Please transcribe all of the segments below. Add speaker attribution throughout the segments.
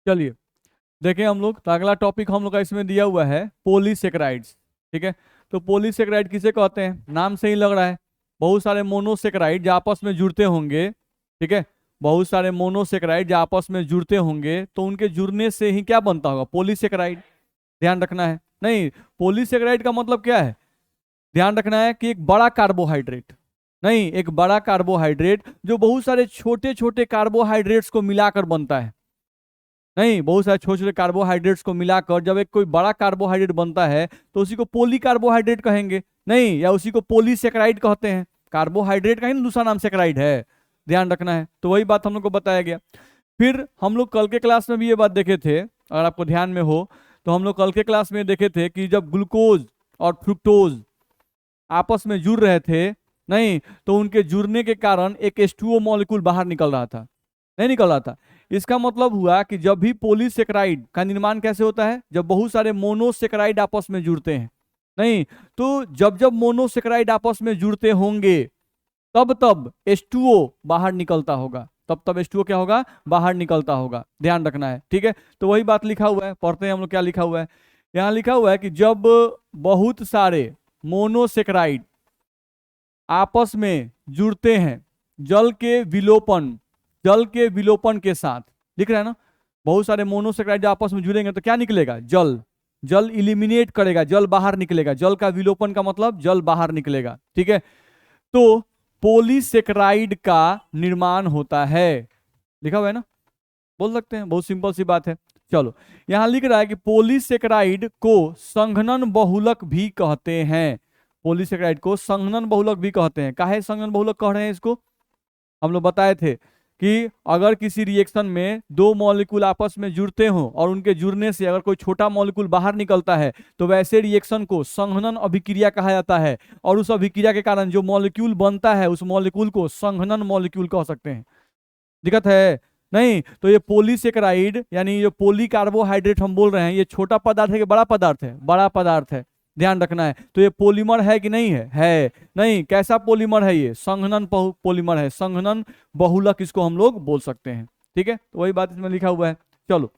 Speaker 1: चलिए देखें हम लोग, तो अगला टॉपिक हम लोग का इसमें दिया हुआ है पॉलीसेकेराइड्स। ठीक है, तो पॉलीसेकेराइड किसे कहते हैं, नाम से ही लग रहा है बहुत सारे मोनोसेकेराइड जो आपस में जुड़ते होंगे। ठीक है, बहुत सारे मोनोसेकेराइड जो आपस में जुड़ते होंगे तो उनके जुड़ने से ही क्या बनता होगा, पॉलीसेकेराइड। ध्यान रखना है। नहीं, पॉलीसेकेराइड का मतलब क्या है, ध्यान रखना है कि एक बड़ा कार्बोहाइड्रेट, नहीं एक बड़ा कार्बोहाइड्रेट जो बहुत सारे छोटे छोटे कार्बोहाइड्रेट्स को मिलाकर बनता है। नहीं, बहुत सारे छोटे छोटे कार्बोहाइड्रेट्स को मिलाकर जब एक कोई बड़ा कार्बोहाइड्रेट बनता है तो उसी को पोली कार्बोहाइड्रेट कहेंगे, नहीं, या उसी को पॉलीसेकेराइड कहते हैं। कार्बोहाइड्रेट का ही ना दूसरा नाम सेकेराइड है। ध्यान रखना है, तो वही बात हम लोग को बताया गया। फिर हम लोग कल के क्लास में भी ये बात देखे थे, अगर आपको ध्यान में हो तो हम लोग कल के क्लास में देखे थे कि जब ग्लूकोज और फ्रुक्टोज आपस में जुड़ रहे थे, नहीं, तो उनके जुड़ने के कारण एक H2O मॉलिक्यूल बाहर निकल रहा था, नहीं निकल रहा था। इसका मतलब हुआ कि जब भी पॉलीसेकेराइड का निर्माण कैसे होता है, जब बहुत सारे मोनोसेकेराइड आपस में जुड़ते हैं, नहीं, तो जब जब मोनोसेकेराइड आपस में जुड़ते होंगे तब तब H2O बाहर निकलता होगा, तब तब H2O क्या होगा, बाहर निकलता होगा। ध्यान रखना है, ठीक है। तो वही बात लिखा हुआ है, पढ़ते हैं हम लोग क्या लिखा हुआ है। यहाँ लिखा हुआ है कि जब बहुत सारे मोनोसेकेराइड आपस में जुड़ते हैं जल के विलोपन, जल के विलोपन के साथ, लिख रहा है ना, बहुत सारे मोनोसेकेराइड आपस में जुड़ेंगे तो क्या निकलेगा, जल, जल इलिमिनेट करेगा, जल बाहर निकलेगा, जल का विलोपन का मतलब जल बाहर निकलेगा। ठीक है, तो पॉलीसेकेराइड का निर्माण होता है, लिखा हुआ है ना, बोल सकते हैं, बहुत सिंपल सी बात है। चलो, यहां लिख रहा है कि पॉलीसेकेराइड को संघनन बहुलक भी कहते हैं, पॉलीसेकेराइड को संघनन बहुलक भी कहते हैं। काहे संघनन बहुलक कह रहे हैं इसको, हम लोग बताए थे कि अगर किसी रिएक्शन में दो मॉलिक्यूल आपस में जुड़ते हों और उनके जुड़ने से अगर कोई छोटा मॉलिक्यूल बाहर निकलता है तो वैसे रिएक्शन को संघनन अभिक्रिया कहा जाता है, और उस अभिक्रिया के कारण जो मॉलिक्यूल बनता है उस मॉलिक्यूल को संघनन मॉलिक्यूल कह सकते हैं। दिक्कत है, नहीं, तो ये पॉलीसेकेराइड यानी ये पोली कार्बोहाइड्रेट हम बोल रहे हैं, ये छोटा पदार्थ है कि बड़ा पदार्थ है, बड़ा पदार्थ है। ध्यान रखना है, तो ये पॉलीमर है कि नहीं है नहीं, कैसा पॉलीमर है, ये संघनन पॉलीमर है, संघनन बहुलक इसको हम लोग बोल सकते हैं। ठीक है, तो वही बात इसमें लिखा हुआ है। चलो,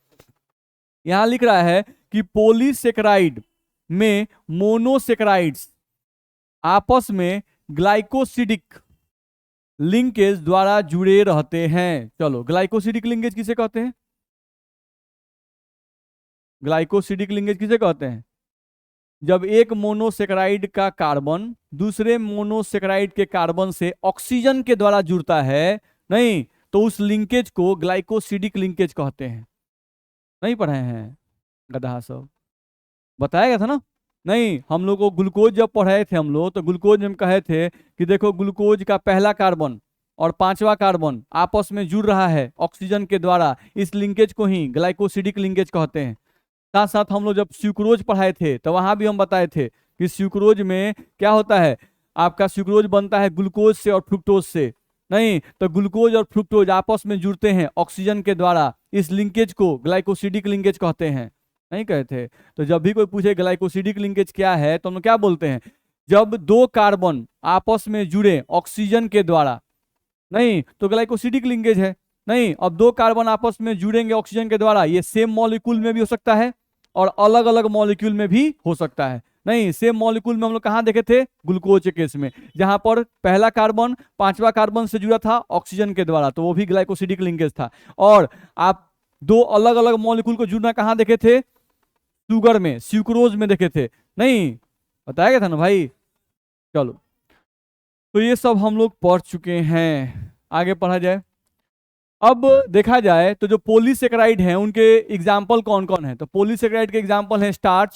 Speaker 1: यहां लिख रहा है कि पॉलीसेकेराइड में मोनोसेकेराइड्स आपस में ग्लाइकोसिडिक लिंकेज द्वारा जुड़े रहते हैं। चलो, ग्लाइकोसिडिक लिंकेज किसे कहते हैं, ग्लाइकोसिडिक लिंकेज किसे कहते हैं, जब एक मोनोसेकेराइड का कार्बन दूसरे मोनोसेकेराइड के कार्बन से ऑक्सीजन के द्वारा जुड़ता है, नहीं, तो उस लिंकेज को ग्लाइकोसिडिक लिंकेज कहते हैं। नहीं पढ़े हैं गधा सब, बताया गया था ना। नहीं, हम लोग को ग्लूकोज जब पढ़ाए थे हम लोग, तो ग्लूकोज में हम कहे थे कि देखो ग्लूकोज का पहला कार्बन और पांचवा कार्बन आपस में जुड़ रहा है ऑक्सीजन के द्वारा, इस लिंकेज को ही ग्लाइकोसिडिक लिंकेज कहते हैं। साथ साथ हम लोग जब स्यूक्रोज पढ़ाए थे तो वहां भी हम बताए थे कि स्यूक्रोज में क्या होता है, आपका स्यूक्रोज बनता है ग्लूकोज से और फ्रुक्टोज से, नहीं, तो ग्लूकोज और फ्रुक्टोज आपस में जुड़ते हैं ऑक्सीजन के द्वारा, इस लिंकेज को ग्लाइकोसिडिक लिंकेज कहते हैं। नहीं कहते, तो जब भी कोई पूछे ग्लाइकोसिडिक लिंकेज क्या है तो हम लोग क्या बोलते हैं, जब दो कार्बन आपस में जुड़े ऑक्सीजन के द्वारा, नहीं, तो ग्लाइकोसिडिक लिंकेज है। नहीं, अब दो कार्बन आपस में जुड़ेंगे ऑक्सीजन के द्वारा, ये सेम मॉलिक्यूल में भी हो सकता है और अलग अलग मॉलिक्यूल में भी हो सकता है। नहीं, सेम मॉलिक्यूल में हम लोग कहाँ देखे थे, ग्लूकोज के केस में, जहां पर पहला कार्बन पांचवा कार्बन से जुड़ा था ऑक्सीजन के द्वारा, तो वो भी ग्लाइकोसिडिक लिंकेज था। और आप दो अलग अलग मॉलिक्यूल को जुड़ना कहाँ देखे थे, शुगर में, स्यूक्रोज में देखे थे, नहीं, बताया गया था ना भाई। चलो, तो ये सब हम लोग पढ़ चुके हैं, आगे पढ़ा जाए। अब देखा जाए तो जो पॉलीसेकेराइड हैं उनके एग्जाम्पल कौन कौन है, तो पॉलीसेकेराइड के एग्जाम्पल हैं स्टार्च,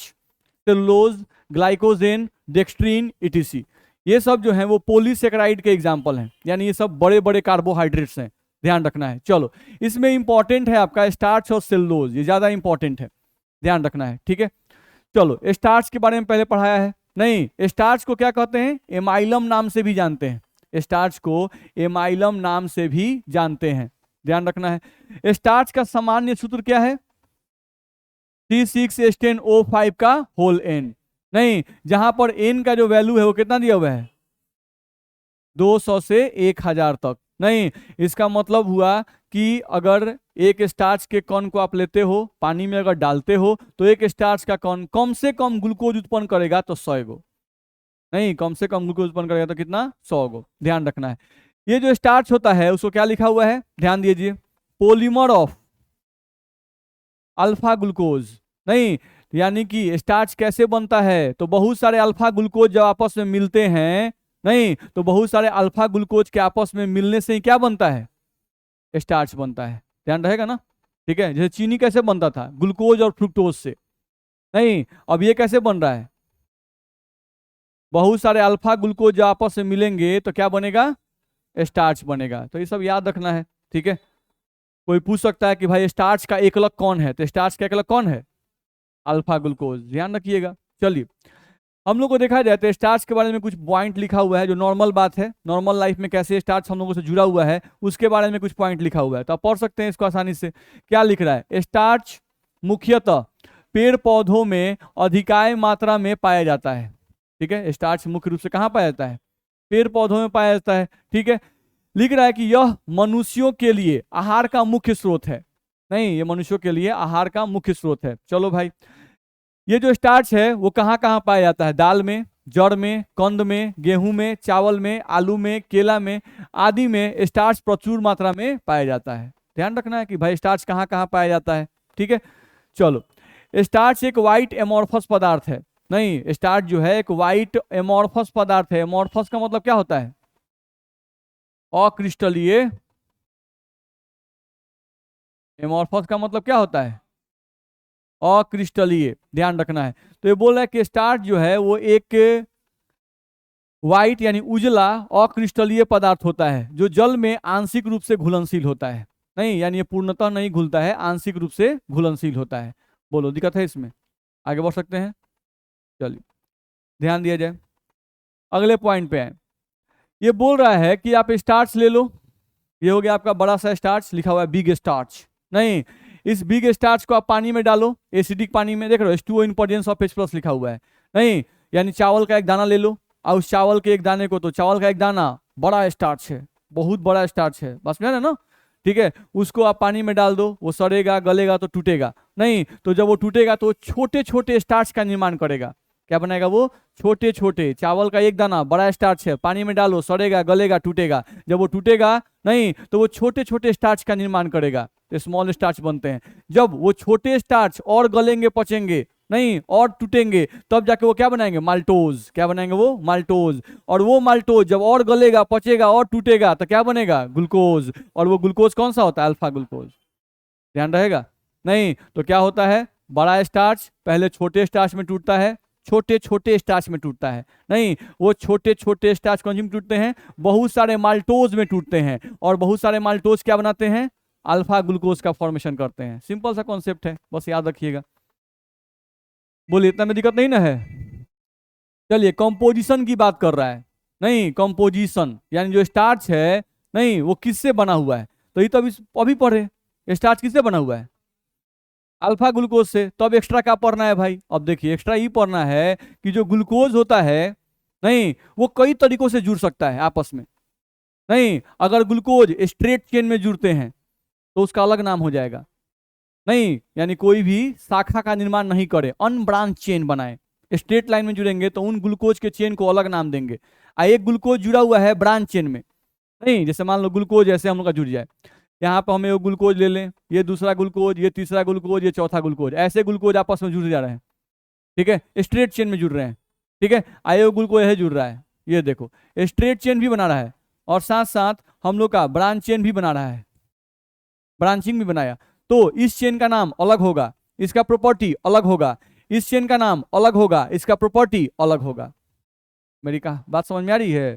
Speaker 1: सेलुलोज, ग्लाइकोजेन, डेक्सट्रीन, ईटीसी। ये सब जो हैं वो पॉलीसेकेराइड के एग्जाम्पल हैं, यानी ये सब बड़े बड़े कार्बोहाइड्रेट्स हैं, ध्यान रखना है। चलो, इसमें इंपॉर्टेंट है आपका स्टार्च और सेलुलोज, ये ज्यादा इंपॉर्टेंट है, ध्यान रखना है। ठीक है, चलो, स्टार्च के बारे में पहले पढ़ाया है, नहीं, स्टार्च को क्या कहते हैं, एमाइलम नाम से भी जानते हैं, स्टार्च को एमाइलम नाम से भी जानते हैं, ध्यान रखना है। स्टार्च का सामान्य सूत्र क्या है, C6H10O5 का होल एन, नहीं, जहां पर एन का जो वैल्यू है वो कितना दिया हुआ है, 200 से 1000 तक, नहीं, इसका मतलब हुआ कि अगर एक स्टार्च के कण को आप लेते हो, पानी में अगर डालते हो, तो एक स्टार्च का कण कम से कम ग्लूकोज उत्पन्न करेगा तो 100 गो, नहीं कम से कम ग्लूकोज उत्पन्न करेगा तो कितना, 100 गो। ध्यान रखना है। ये जो स्टार्च होता है उसको क्या लिखा हुआ है, ध्यान दीजिए, पॉलीमर ऑफ अल्फा ग्लूकोज। नहीं, यानी कि स्टार्च कैसे बनता है, तो बहुत सारे अल्फा ग्लूकोज जब आपस में मिलते हैं, नहीं तो बहुत सारे अल्फा ग्लूकोज के आपस में मिलने से ही क्या बनता है, स्टार्च बनता है। ध्यान रहेगा ना, ठीक है। जैसे चीनी कैसे बनता था, ग्लूकोज और फ्रुक्टोज से, नहीं अब ये कैसे बन रहा है, बहुत सारे अल्फा ग्लूकोज जब आपस में मिलेंगे तो क्या बनेगा, स्टार्च बनेगा। तो ये सब याद रखना है, ठीक है। कोई पूछ सकता है कि भाई स्टार्च का एकलक कौन है, तो स्टार्च का एकलक कौन है, अल्फा ग्लूकोज, ध्यान रखिएगा। चलिए, हम लोग को देखा जाए तो स्टार्च के बारे में कुछ पॉइंट लिखा हुआ है, जो नॉर्मल बात है, नॉर्मल लाइफ में कैसे स्टार्च हम लोगों से जुड़ा हुआ है उसके बारे में कुछ पॉइंट लिखा हुआ है, तो आप पढ़ सकते हैं इसको आसानी से। क्या लिख रहा है, स्टार्च मुख्यतः पेड़ पौधों में अधिकाय मात्रा में पाया जाता है, ठीक है। स्टार्च मुख्य रूप से कहाँ पाया जाता है, पेड़ पौधों में पाया जाता है, ठीक है। लिख रहा है कि यह मनुष्यों के लिए आहार का मुख्य स्रोत है, नहीं ये मनुष्यों के लिए आहार का मुख्य स्रोत है। चलो भाई, ये जो स्टार्च है वो कहाँ कहाँ पाया जाता है, दाल में, जड़ में, कंद में, गेहूं में, चावल में, आलू में, केला में आदि में स्टार्च प्रचुर मात्रा में पाया जाता है। ध्यान रखना है कि भाई स्टार्च कहाँ कहाँ पाया जाता है, ठीक है। चलो, स्टार्च एक व्हाइट एमोर्फस पदार्थ है, नहीं स्टार्च जो है एक व्हाइट एमोर्फस पदार्थ है। एमोर्फस का मतलब क्या होता है, अक्रिस्टलीय। एमोर्फस का मतलब क्या होता है, अक्रिस्टलीय, ध्यान रखना है। तो ये बोल रहा है कि स्टार्च जो है वो एक व्हाइट यानी उजला अक्रिस्टलीय पदार्थ होता है जो जल में आंशिक रूप से घुलनशील होता है, नहीं यानी ये पूर्णतः नहीं घुलता है, आंशिक रूप से घुलनशील होता है। बोलो दिक्कत है इसमें, आगे बढ़ सकते हैं। चलिए ध्यान दिया जाए, अगले पॉइंट पे आए। ये बोल रहा है कि आप स्टार्च ले लो, ये हो गया आपका बड़ा सा स्टार्च, लिखा हुआ है बिग स्टार्च, नहीं इस बिग स्टार्च को आप पानी में डालो, एसिडिक पानी में, देख रहे हो H2O in presence of H+ लिखा हुआ है, नहीं यानी चावल का एक दाना ले लो और उस चावल के एक दाने को, तो चावल का एक दाना बड़ा स्टार्च है, बहुत बड़ा स्टार्च है, बस में है ना, ठीक है। उसको आप पानी में डाल दो, वो सड़ेगा गलेगा तो टूटेगा, नहीं तो जब वो टूटेगा तो छोटे छोटे स्टार्च का निर्माण करेगा। क्या बनाएगा वो, छोटे छोटे, चावल का एक दाना बड़ा स्टार्च है, पानी में डालो सड़ेगा गलेगा टूटेगा, जब वो टूटेगा नहीं तो वो छोटे छोटे स्टार्च का निर्माण करेगा, तो स्मॉल स्टार्च बनते हैं। जब वो छोटे स्टार्च और गलेंगे पचेंगे नहीं और टूटेंगे, तब जाके वो क्या बनाएंगे, माल्टोज, क्या बनाएंगे वो, माल्टोज। और वो माल्टोज जब और गलेगा पचेगा और टूटेगा तो क्या बनेगा, ग्लूकोज। और वो ग्लूकोज कौन सा होता है, अल्फा ग्लूकोज, ध्यान रहेगा। नहीं तो क्या होता है, बड़ा स्टार्च पहले छोटे स्टार्च में टूटता है, छोटे छोटे स्टार्च में टूटता है, नहीं वो छोटे छोटे स्टार्च कौन सी में टूटते हैं, बहुत सारे माल्टोज में टूटते हैं, और बहुत सारे माल्टोज क्या बनाते हैं, अल्फा ग्लूकोज का फॉर्मेशन करते हैं। सिंपल सा कॉन्सेप्ट है, बस याद रखिएगा। बोलिए इतना में दिक्कत नहीं ना है। चलिए, कंपोजिशन की बात कर रहा है, नहीं कंपोजिशन यानी जो स्टार्च है, नहीं वो किससे बना हुआ है, तो ये तो अभी पढ़े, स्टार्च किससे बना हुआ है, अल्फा ग्लूकोज से। तो अब एक्स्ट्रा क्या पढ़ना है भाई, अब देखिए एक्स्ट्रा ये पढ़ना है कि जो ग्लूकोज होता है, नहीं वो कई तरीकों से जुड़ सकता है आपस में, नहीं अगर ग्लूकोज स्ट्रेट चेन में जुड़ते हैं तो उसका अलग नाम हो जाएगा, नहीं यानी कोई भी शाखा का निर्माण नहीं करे, अनब्रांच चेन बनाए। स्ट्रेट लाइन में जुड़ेंगे तो उन ग्लूकोज के चेन को अलग नाम देंगे। एक ग्लूकोज जुड़ा हुआ है ब्रांच चेन में, नहीं जैसे मान लो ग्लूकोज ऐसे हम लोग का जुड़ जाए, यहाँ पर हमें वो ग्लूकोज ले लें, ये दूसरा ग्लूकोज, ये तीसरा ग्लूकोज, ये चौथा ग्लूकोज, ऐसे ग्लूकोज आपस में जुड़ जा रहे हैं, ठीक है, स्ट्रेट चेन में जुड़ रहे हैं, ठीक है। आयो ग्लूकोज यह जुड़ रहा है, ये देखो स्ट्रेट चेन भी बना रहा है और साथ साथ हम लोग का ब्रांच चेन भी बना रहा है, ब्रांचिंग भी बनाया। तो इस चेन का नाम अलग होगा, इसका प्रॉपर्टी अलग होगा, इस चेन का नाम अलग होगा, इसका प्रॉपर्टी अलग होगा। मेरी कहा बात समझ में आ रही है,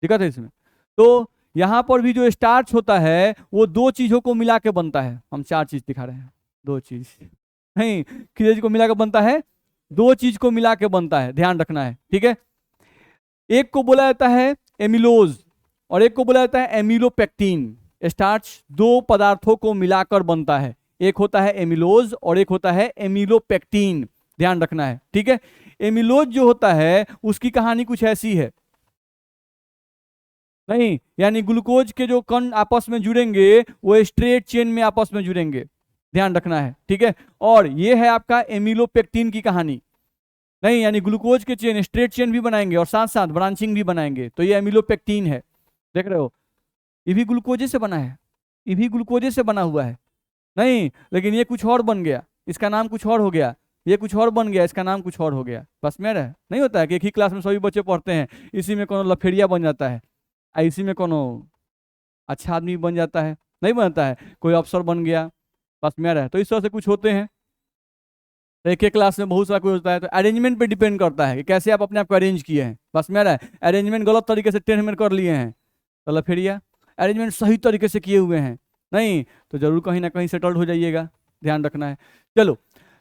Speaker 1: दिक्कत है इसमें। तो यहां पर भी जो स्टार्च होता है वो दो चीजों को मिला के बनता है, हम चार चीज दिखा रहे हैं, दो चीज नहीं, किस चीज को मिला के बनता है, दो चीज को मिला के बनता है, ध्यान रखना है, ठीक है। एक को बोला जाता है एमिलोज और एक को बोला जाता है एमिलोपेक्टिन। स्टार्च दो पदार्थों को मिलाकर बनता है, एक होता है एमिलोज और एक होता है एमिलोपेक्टिन, ध्यान रखना है, ठीक है। एमिलोज जो होता है उसकी कहानी कुछ ऐसी है, नहीं, यानी ग्लूकोज के जो कण आपस में जुड़ेंगे वो स्ट्रेट चेन में आपस में जुड़ेंगे, ध्यान रखना है, ठीक है। और ये है आपका एमिलोपेक्टिन की कहानी। नहीं, यानी ग्लूकोज के चेन स्ट्रेट चेन भी बनाएंगे और साथ साथ ब्रांचिंग भी बनाएंगे, तो ये एमिलोपेक्टिन है, देख रहे हो। ये भी ग्लूकोजे से बना है, ये भी ग्लूकोजे से बना हुआ है। नहीं, लेकिन ये कुछ और बन गया, इसका नाम कुछ और हो गया, ये कुछ और बन गया, इसका नाम कुछ और हो गया। बस में रहे, नहीं होता है कि एक ही क्लास में सभी बच्चे पढ़ते हैं, इसी में कोनो लफेड़िया बन जाता है, इसी में कोनो अच्छा आदमी बन जाता है, नहीं बनता है, कोई अफसर बन गया, बस में रहे। तो इस तरह से कुछ होते हैं। तो एक एक क्लास में बहुत सारा कोई होता है, तो अरेंजमेंट पे डिपेंड करता है कि कैसे आप अपने आप को अरेंज किए हैं, बस में रहे। अरेंजमेंट गलत तरीके से 10 में कर लिए हैं तो लफेड़िया, अरेंजमेंट सही तरीके से किए हुए हैं नहीं तो जरूर कहीं ना कहीं सेटल्ड हो जाइएगा, ध्यान रखना है। चलो,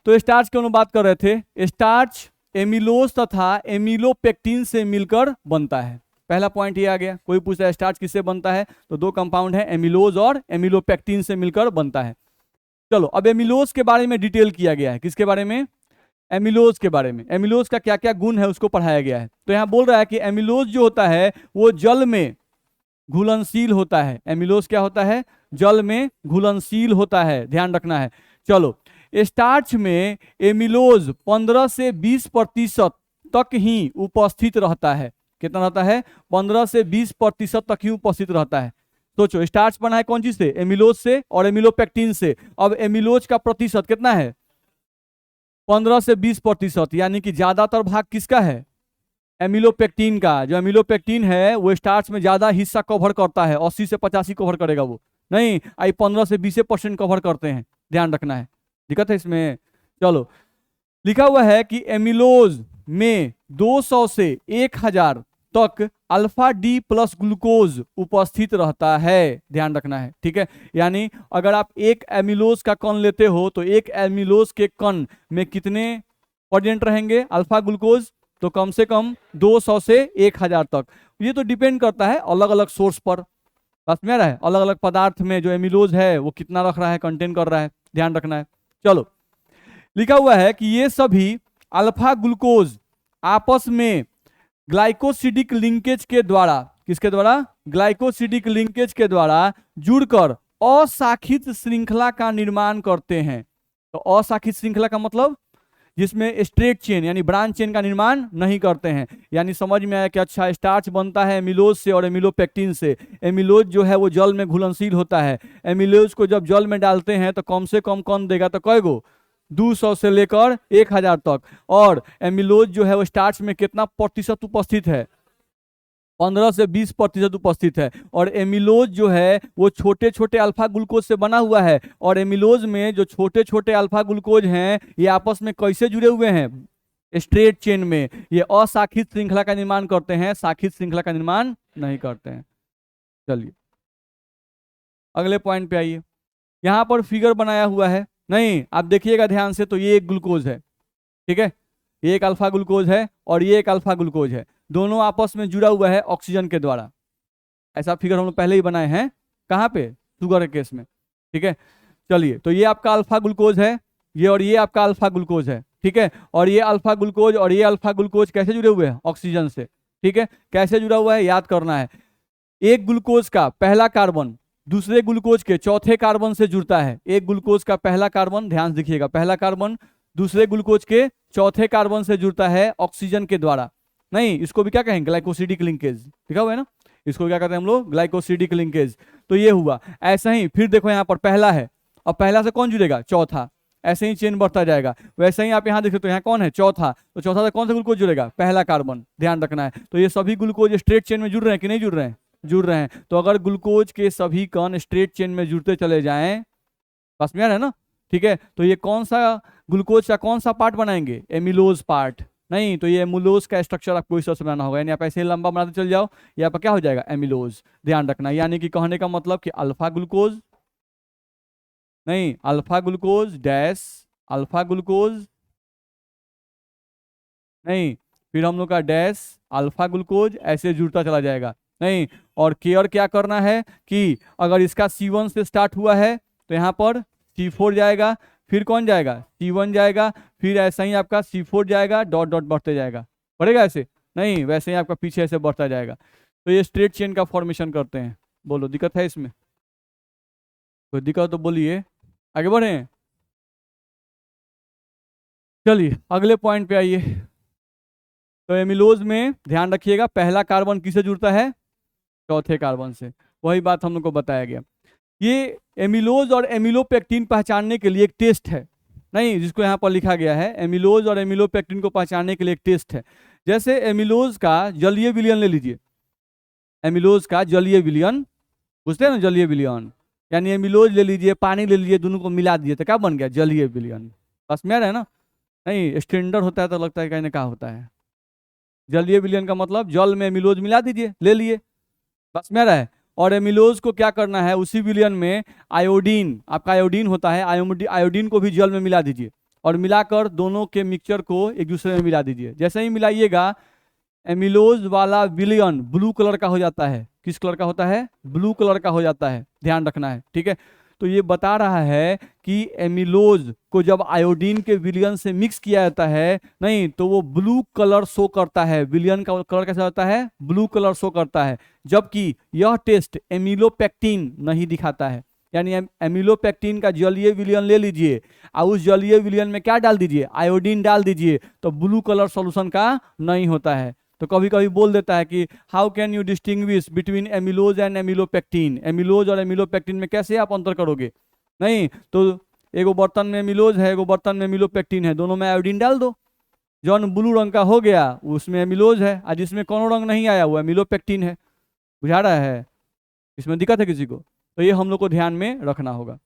Speaker 1: तो स्टार्च की हम बात कर रहे थे। स्टार्च एमिलोज तथा एमिलोपेक्टिन से मिलकर बनता है, पहला पॉइंट ये आ गया। कोई पूछता है स्टार्च किससे बनता है, तो दो कंपाउंड है, एमिलोज और एमिलोपेक्टिन से मिलकर बनता है। चलो, अब एमिलोज के बारे में डिटेल किया गया है, किसके बारे में, एमिलोज के बारे में। एमिलोज का क्या क्या गुण है उसको पढ़ाया गया है। तो यहाँ बोल रहा है कि एमिलोज जो होता है वो जल में घुलनशील होता है। एमिलोज क्या होता है, जल में घुलनशील होता है, ध्यान रखना है। चलो, स्टार्च में एमिलोज 15 से 20% तक ही उपस्थित रहता है। कितना रहता है, 15 से 20% तक ही उपस्थित रहता है। सोचो, स्टार्च बना है कौन चीज से, एमिलोज से और एमिलोपेक्टिन से। अब एमिलोज का प्रतिशत कितना है, 15 से 20%, यानी कि ज्यादातर भाग किसका है, एमिलोपेक्टिन का। जो एमिलोपेक्टिन है वो स्टार्च में ज्यादा हिस्सा कवर करता है, 80 से 85 कवर करेगा वो, नहीं आई 15 से 20% कवर करते हैं, ध्यान रखना है, दिक्कत है इसमें। चलो, लिखा हुआ है कि एमिलोज में 200 से 1000 तक अल्फा डी प्लस ग्लूकोज उपस्थित रहता है, ध्यान रखना है, ठीक है। यानी अगर आप एक एमिलोज का कण लेते हो तो एक एमिलोज के कण में कितने प्रेजेंट रहेंगे अल्फा ग्लूकोज, तो कम से कम 200 से 1000 तक। ये तो डिपेंड करता है अलग अलग सोर्स पर, बस में रहा है, अलग अलग पदार्थ में जो एमिलोज है वो कितना रख रहा है, कंटेन कर रहा है, ध्यान रखना है। चलो, लिखा हुआ है कि ये सभी अल्फा ग्लूकोज आपस में ग्लाइकोसिडिक लिंकेज के द्वारा, किसके द्वारा, ग्लाइकोसिडिक लिंकेज के द्वारा जुड़कर अशाखित श्रृंखला का निर्माण करते हैं। तो अशाखित श्रृंखला का मतलब जिसमें स्ट्रेट चेन यानी ब्रांच चेन का निर्माण नहीं करते हैं। यानी समझ में आया कि अच्छा, स्टार्च बनता है एमिलोज से और एमिलोपेक्टिन से। एमिलोज जो है वो जल में घुलनशील होता है। एमिलोज को जब जल में डालते हैं तो कम से कम कौन देगा, तो कई गो, 200 से लेकर 1000 तक। और एमिलोज जो है वो स्टार्च में कितना प्रतिशत उपस्थित है, 15 से 20% उपस्थित है। और एमिलोज जो है वो छोटे छोटे अल्फा ग्लूकोज से बना हुआ है। और एमिलोज में जो छोटे छोटे अल्फा ग्लूकोज हैं ये आपस में कैसे जुड़े हुए हैं, स्ट्रेट चेन में। ये अशाखित श्रृंखला का निर्माण करते हैं, शाखित श्रृंखला का निर्माण नहीं करते हैं। चलिए अगले पॉइंट पे आइए। यहां पर फिगर बनाया हुआ है, नहीं आप देखिएगा ध्यान से, तो ये एक ग्लूकोज है, ठीक है, ये एक अल्फा ग्लूकोज है और ये एक अल्फा ग्लूकोज है, दोनों आपस में जुड़ा हुआ है ऑक्सीजन के द्वारा। ऐसा फिगर हम लोग पहले ही बनाए हैं, कहाँ पे, शुगर के केस में, ठीक है। चलिए, तो ये आपका अल्फा ग्लूकोज है, ये और ये आपका अल्फा ग्लूकोज है, ठीक है। और ये अल्फा ग्लूकोज और ये अल्फा ग्लूकोज कैसे जुड़े हुए हैं, ऑक्सीजन से, ठीक है। कैसे जुड़ा हुआ है याद करना है। एक ग्लूकोज का पहला कार्बन दूसरे ग्लूकोज के चौथे कार्बन से जुड़ता है। एक ग्लूकोज का पहला कार्बन, ध्यान से देखिएगा, पहला कार्बन दूसरे ग्लूकोज के चौथे कार्बन से जुड़ता है ऑक्सीजन के द्वारा। नहीं, इसको भी क्या कहेंगे, ग्लाइकोसिडिक लिंकेज, लिखा हुआ है ना, इसको क्या कहते हैं हम लोग, ग्लाइकोसिडिक लिंकेज। तो ये हुआ। ऐसा ही फिर देखो यहाँ पर पहला है, और पहला से कौन जुड़ेगा, चौथा। ऐसे ही चेन बढ़ता जाएगा। वैसे ही आप यहाँ देखो तो यहाँ कौन है, चौथा, तो चौथा से कौन सा ग्लूकोज जुड़ेगा, पहला कार्बन, ध्यान रखना है। तो ये सभी ग्लूकोज स्ट्रेट चेन में जुड़ रहे हैं कि नहीं जुड़ रहे हैं, जुड़ रहे हैं। तो अगर ग्लूकोज के सभी कण स्ट्रेट चेन में जुड़ते चले जाएं, पास में आ रहा है ना, ठीक है, तो ये कौन सा ग्लूकोज का कौन सा पार्ट बनाएंगे, एमिलोज पार्ट। नहीं, तो ये एमिलोज का स्ट्रक्चर आपको इस तरह से बनाना होगा, यानी आप ऐसे ही लंबा बनाते चल जाओ, ये आपका क्या हो जाएगा, एमिलोज, ध्यान रखना। यानी कि कहने का मतलब कि अल्फा ग्लूकोज, नहीं alpha glucose dash alpha glucose, नहीं फिर हम लोग का डैश अल्फा ग्लूकोज, ऐसे जुड़ता चला जाएगा। नहीं, और केयर क्या करना है कि अगर इसका C1 से स्टार्ट हुआ है तो यहाँ पर C4 जाएगा, फिर कौन जाएगा, C1 जाएगा, फिर ऐसा ही आपका C4 जाएगा, डॉट डॉट बढ़ते जाएगा, बढ़ेगा ऐसे, नहीं वैसे ही आपका पीछे ऐसे बढ़ता जाएगा। तो ये स्ट्रेट चेन का फॉर्मेशन करते हैं। बोलो दिक्कत है इसमें? कोई दिक्कत तो बोलिए, आगे बढ़े। चलिए अगले पॉइंट पे आइए। तो एमिलोज में ध्यान रखिएगा, पहला कार्बन किससे जुड़ता है? चौथे कार्बन से। वही बात हम लोग को बताया गया। ये एमिलोज और एमिलोपेक्टिन पहचानने के लिए एक टेस्ट है, नहीं जिसको यहाँ पर लिखा गया है, एमिलोज और एमिलोपेक्टिन को पहचानने के लिए एक टेस्ट है। जैसे एमिलोज का जलीय विलयन ले लीजिए, एमिलोज का जलीय विलयन, बुझते हैं ना जलीय विलयन, यानी एमिलोज ले लीजिए, पानी ले लीजिए, दोनों को मिला दीजिए तो क्या बन गया? जलीय विलयन। बस में है ना? नहीं स्टैंडर्ड होता है तो लगता है कहीं ना कहा होता है। जलीय विलयन का मतलब जल में एमिलोज मिला दीजिए, ले लिए, बस में रहा है। और एमिलोज को क्या करना है? उसी विलयन में आयोडीन, आपका आयोडीन होता है, आयोडीन को भी जल में मिला दीजिए और मिलाकर दोनों के मिक्सचर को एक दूसरे में मिला दीजिए। जैसे ही मिलाइएगा एमिलोज वाला विलयन ब्लू कलर का हो जाता है। किस कलर का होता है? ब्लू कलर का हो जाता है, ध्यान रखना है, ठीक है। तो ये बता रहा है कि एमिलोज को जब आयोडीन के विलयन से मिक्स किया जाता है, नहीं तो वो ब्लू कलर शो करता है। विलयन का कलर कैसा होता है? ब्लू कलर शो करता है। जबकि यह टेस्ट एमिलोपेक्टिन नहीं दिखाता है। यानी एमिलोपेक्टिन का जलीय विलयन ले लीजिए और उस जलीय विलयन में क्या डाल दीजिए? आयोडीन डाल दीजिए, तो ब्लू कलर सॉल्यूशन का नहीं होता है। तो कभी कभी बोल देता है कि how can you distinguish between amylose and amylopectin, amylose और एमिलोपेक्टिन में कैसे आप अंतर करोगे? नहीं तो एगो बर्तन में एमिलोज है, एगो बर्तन में एमिलोपेक्टिन है, दोनों में आयोडीन डाल दो, जौन ब्लू रंग का हो गया उसमें एमिलोज है, और जिसमें कोनो रंग नहीं आया वो एमिलोपेक्टिन है। बुझा रहा है? इसमें दिक्कत है किसी को? तो ये हम लोग को ध्यान में रखना होगा।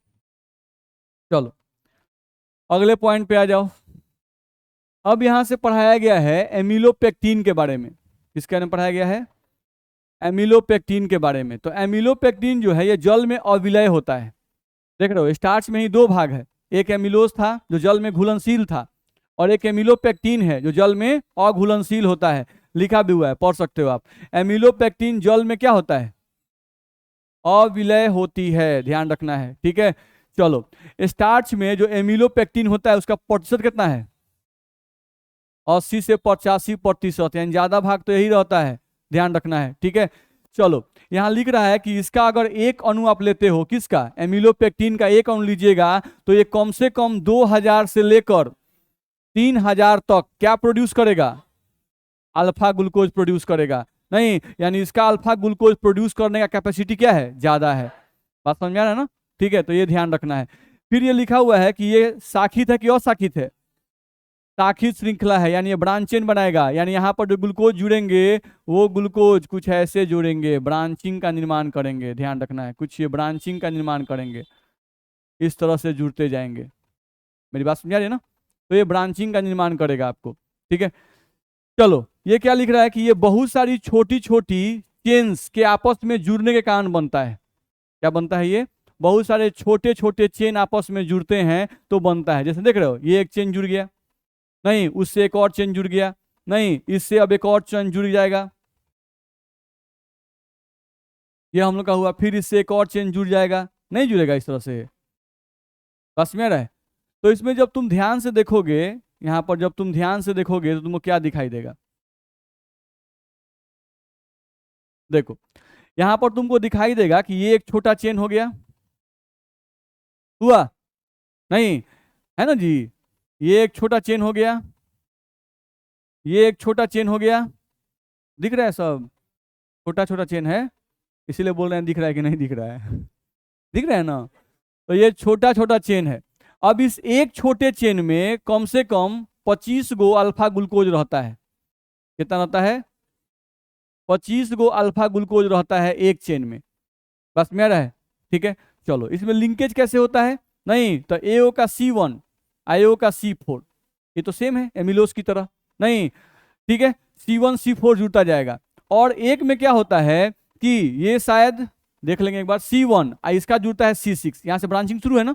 Speaker 1: चलो अगले पॉइंट पे आ जाओ। अब यहां से पढ़ाया गया है एमिलोपेक्टिन के बारे में। किसके बारे में पढ़ाया गया है? एमिलोपेक्टिन के बारे में। तो एमिलोपेक्टिन जो है ये जल में अविलय होता है। देख रहे हो स्टार्च में ही दो भाग है, एक एमिलोज था जो जल में घुलनशील था, और एक एमिलोपेक्टिन है जो जल में अघुलनशील होता है। लिखा भी हुआ है, पढ़ सकते हो आप। एमिलोपेक्टिन जल में क्या होता है? अविलय होती है, ध्यान रखना है, ठीक है। चलो स्टार्च में जो एमिलोपेक्टिन होता है उसका प्रतिशत कितना है? 80 से 85%, यानी ज्यादा भाग तो यही रहता है, ध्यान रखना है, ठीक है। चलो यहां लिख रहा है कि इसका अगर एक अणु आप लेते हो, किसका? एमिलोपेक्टिन का एक अणु लीजिएगा तो ये कम से कम 2000 से लेकर 3000 तक क्या प्रोड्यूस करेगा? अल्फा ग्लूकोज प्रोड्यूस करेगा। नहीं यानी इसका अल्फा ग्लूकोज प्रोड्यूस करने का कैपेसिटी क्या है? ज्यादा है। बात समझ में आ रहा है ना? ठीक है, तो ये ध्यान रखना है। फिर ये लिखा हुआ है कि ये शाखित है कि अशाखित है? शाखित श्रृंखला है, यानी ये ब्रांच चेन बनाएगा। यानी यहाँ पर जो ग्लूकोज जुड़ेंगे वो ग्लूकोज कुछ ऐसे जुड़ेंगे, ब्रांचिंग का निर्माण करेंगे, ध्यान रखना है, कुछ ये ब्रांचिंग का निर्माण करेंगे, इस तरह से जुड़ते जाएंगे। मेरी बात समझा रही है ना? तो ये ब्रांचिंग का निर्माण करेगा आपको, ठीक है। चलो ये क्या लिख रहा है कि ये बहुत सारी छोटी छोटी चेन्स के आपस में जुड़ने के कारण बनता है। क्या बनता है? ये बहुत सारे छोटे छोटे चेन आपस में जुड़ते हैं तो बनता है। जैसे देख रहे हो ये एक चेन जुड़ गया, नहीं उससे एक और चेन जुड़ गया, नहीं इससे अब एक और चेन जुड़ जाएगा, ये हम लोग का हुआ। फिर इससे एक और चेन जुड़ जाएगा, नहीं जुड़ेगा इस तरह से, बस में रहे। तो इसमें जब तुम ध्यान से देखोगे, यहां पर जब तुम ध्यान से देखोगे तो तुमको क्या दिखाई देगा? देखो यहां पर तुमको दिखाई देगा कि ये एक छोटा चेन हो गया, हुआ नहीं? है ना जी? ये एक छोटा चेन हो गया, ये एक छोटा चेन हो गया, दिख रहा है सब? छोटा छोटा चेन है, इसीलिए बोल रहे हैं दिख रहा है कि नहीं दिख रहा है? दिख रहा है ना? तो ये छोटा छोटा चेन है। अब इस एक छोटे चेन में कम से कम 25 गो अल्फा ग्लूकोज रहता है। कितना रहता है? 25 गो अल्फा ग्लूकोज रहता है एक चेन में, बस में रहा है, ठीक है। चलो इसमें लिंकेज कैसे होता है? नहीं तो AO का C1 IO का C4, ये तो सेम है एमिलोज की तरह, नहीं ठीक है, C1 C4 जुड़ता जाएगा। और एक में क्या होता है कि ये शायद देख लेंगे एक बार, C1 इसका जुड़ता है C6, यहां से ब्रांचिंग शुरू है ना?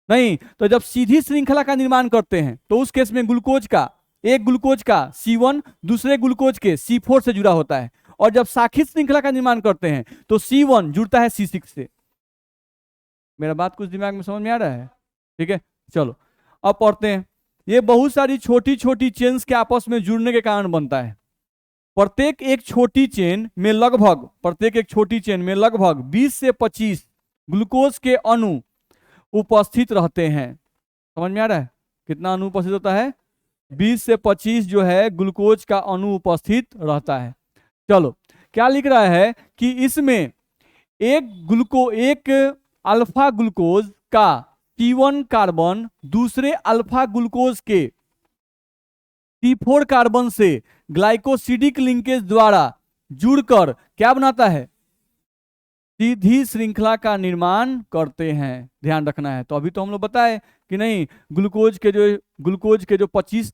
Speaker 1: नहीं तो जब सीधी श्रृंखला का निर्माण करते हैं तो उस केस में ग्लूकोज का, एक ग्लूकोज का C1 दूसरे ग्लूकोज के C4 से जुड़ा होता है, और जब शाखित श्रृंखला का निर्माण करते हैं तो C1 जुड़ता है C6 से। मेरा बात कुछ दिमाग में समझ में आ रहा है? ठीक है, चलो अब पढ़ते हैं। ये बहुत सारी छोटी छोटी चेन्स के आपस में जुड़ने के कारण बनता है। प्रत्येक एक छोटी चेन में लगभग 20 से 25 ग्लूकोज के अणु उपस्थित रहते हैं। समझ में आ रहा है कितना अणु उपस्थित होता है? 20 से 25 जो है ग्लूकोज का अणु उपस्थित रहता है। चलो क्या लिख रहा है कि इसमें एक अल्फा ग्लूकोज का C1 कार्बन दूसरे अल्फा ग्लूकोज के C4 कार्बन से ग्लाइकोसिडिक लिंकेज द्वारा जुड़कर क्या बनाता है? सीधी श्रृंखला का निर्माण करते हैं। ध्यान रखना है। तो अभी तो हम लोग बताए कि नहीं, ग्लूकोज के जो 25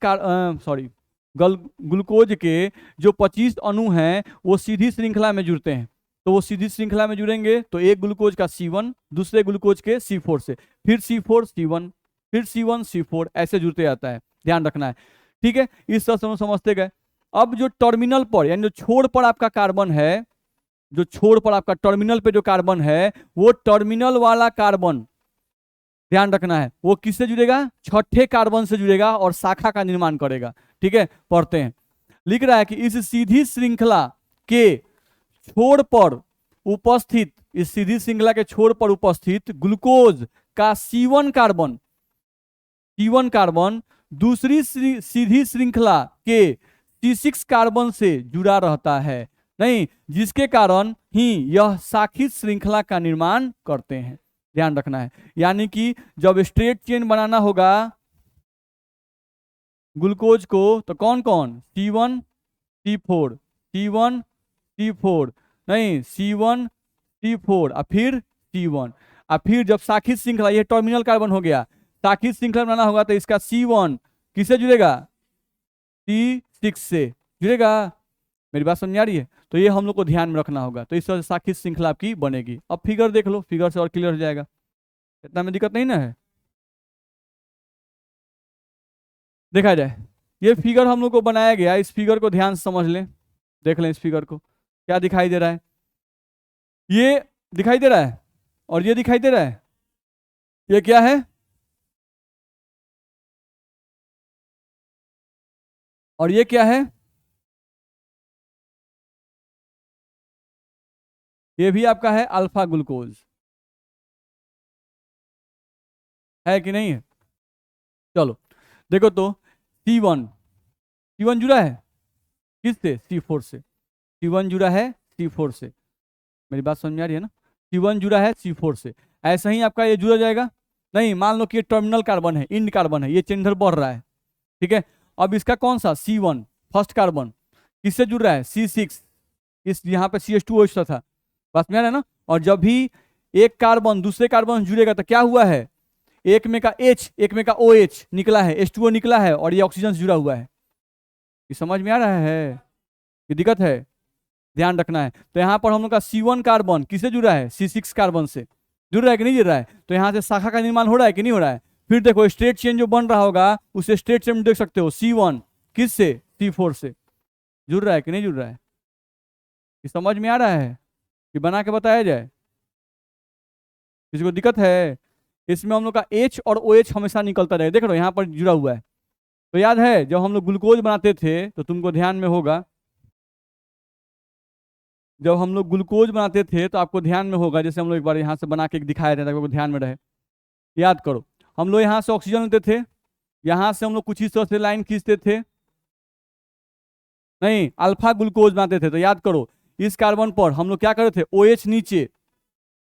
Speaker 1: ग्लूकोज के जो 25 अणु हैं वो सीधी श्रृंखला में जुड़ते हैं। तो वो सीधी श्रृंखला में जुड़ेंगे तो एक ग्लूकोज का C1 दूसरे ग्लूकोज के C4 से, फिर C4 C1 फिर C1 C4 ऐसे जुड़ते जाता है। ध्यान रखना है, ठीक है। इस तरह से हम समझते गए। अब जो टर्मिनल पर यानी जो छोर पर आपका कार्बन है, जो छोर पर आपका टर्मिनल पे जो कार्बन है, वो टर्मिनल वाला कार्बन ध्यान रखना है वो किससे जुड़ेगा? छठे कार्बन से जुड़ेगा और शाखा का निर्माण करेगा। ठीक है, पढ़ते हैं। लिख रहा है कि इस सीधी श्रृंखला के छोर पर उपस्थित ग्लूकोज का C1 कार्बन दूसरी सीधी श्रृंखला के C6 कार्बन से जुड़ा रहता है, नहीं, जिसके कारण ही यह शाखित श्रृंखला का निर्माण करते हैं। ध्यान रखना है, यानी कि जब स्ट्रेट चेन बनाना होगा ग्लूकोज को तो कौन कौन? C1 C4 C1 C4 नहीं, C1 C4 और फिर C1 और फिर जब शाखित श्रृंखला, ये टर्मिनल कार्बन हो गया, शाखित श्रृंखला बनाना होगा तो इसका C1 किससे जुड़ेगा? C6 से जुड़ेगा। मेरी बात समझ आ रही है? तो ये हम लोग को ध्यान में रखना होगा। तो इस तरह से शाखित श्रृंखला आपकी बनेगी। अब फिगर देख लो, फिगर से और क्लियर हो जाएगा। इतना में दिक्कत नहीं ना है? देखा जाए, ये फिगर हम लोग को बनाया गया, इस फिगर को ध्यान से समझ लें, देख लें इस फिगर को। क्या दिखाई दे रहा है? ये दिखाई दे रहा है और ये दिखाई दे रहा है। ये क्या है? और ये क्या है? ये भी आपका है अल्फा ग्लूकोज, है कि नहीं है? चलो देखो तो C1 जुड़ा है किससे? C4 से। C1 जुड़ा है C4 से। मेरी बात समझ में आ रही है ना? C1 जुड़ा है C4 से। ऐसा ही आपका ये जुड़ा जाएगा। नहीं, मान लो कि ये टर्मिनल कार्बन है, इंड कार्बन है, ये चेन इधर बढ़ रहा है, ठीक है। अब इसका कौन सा C1 फर्स्ट कार्बन किससे जुड़ रहा है? C6, इस यहाँ पे CH2OH था, बात में आ रहा है ना? और जब भी एक कार्बन दूसरे कार्बन जुड़ेगा तो क्या हुआ है? एक में का H एक में का OH निकला है, H2O निकला है और ये ऑक्सीजन से जुड़ा हुआ है। ये समझ में आ रहा है? ये दिक्कत है, ध्यान रखना है। तो यहाँ पर हम लोग का C1 कार्बन किससे जुड़ा है? C6 कार्बन से जुड़ रहा है कि नहीं जुड़ रहा है? तो यहाँ से शाखा का निर्माण हो रहा है कि नहीं हो रहा है? फिर देखो स्ट्रेट चेन जो बन रहा होगा उसे स्ट्रेट चेन देख सकते हो, C1 किससे? C4 से जुड़ रहा है कि नहीं जुड़ रहा है? ये समझ में आ रहा है कि बना के बताया जाए? किसी को दिक्कत है? इसमें हम लोग का H और OH हमेशा निकलता रहे, देख लो यहाँ पर जुड़ा हुआ है। तो याद है जब हम लोग ग्लूकोज बनाते थे तो तुमको ध्यान में होगा, जब हम लोग ग्लूकोज बनाते थे तो आपको ध्यान में होगा, जैसे हम लोग एक बार यहाँ से बना के दिखाया था ताकि ध्यान में रहे। याद करो, हम लोग यहाँ से ऑक्सीजन लेते थे, यहाँ से हम लोग कुछ इस तरह से लाइन खींचते थे, नहीं, अल्फा ग्लूकोज बनाते थे। तो याद करो इस कार्बन पर हम लोग क्या करते थे? OH नीचे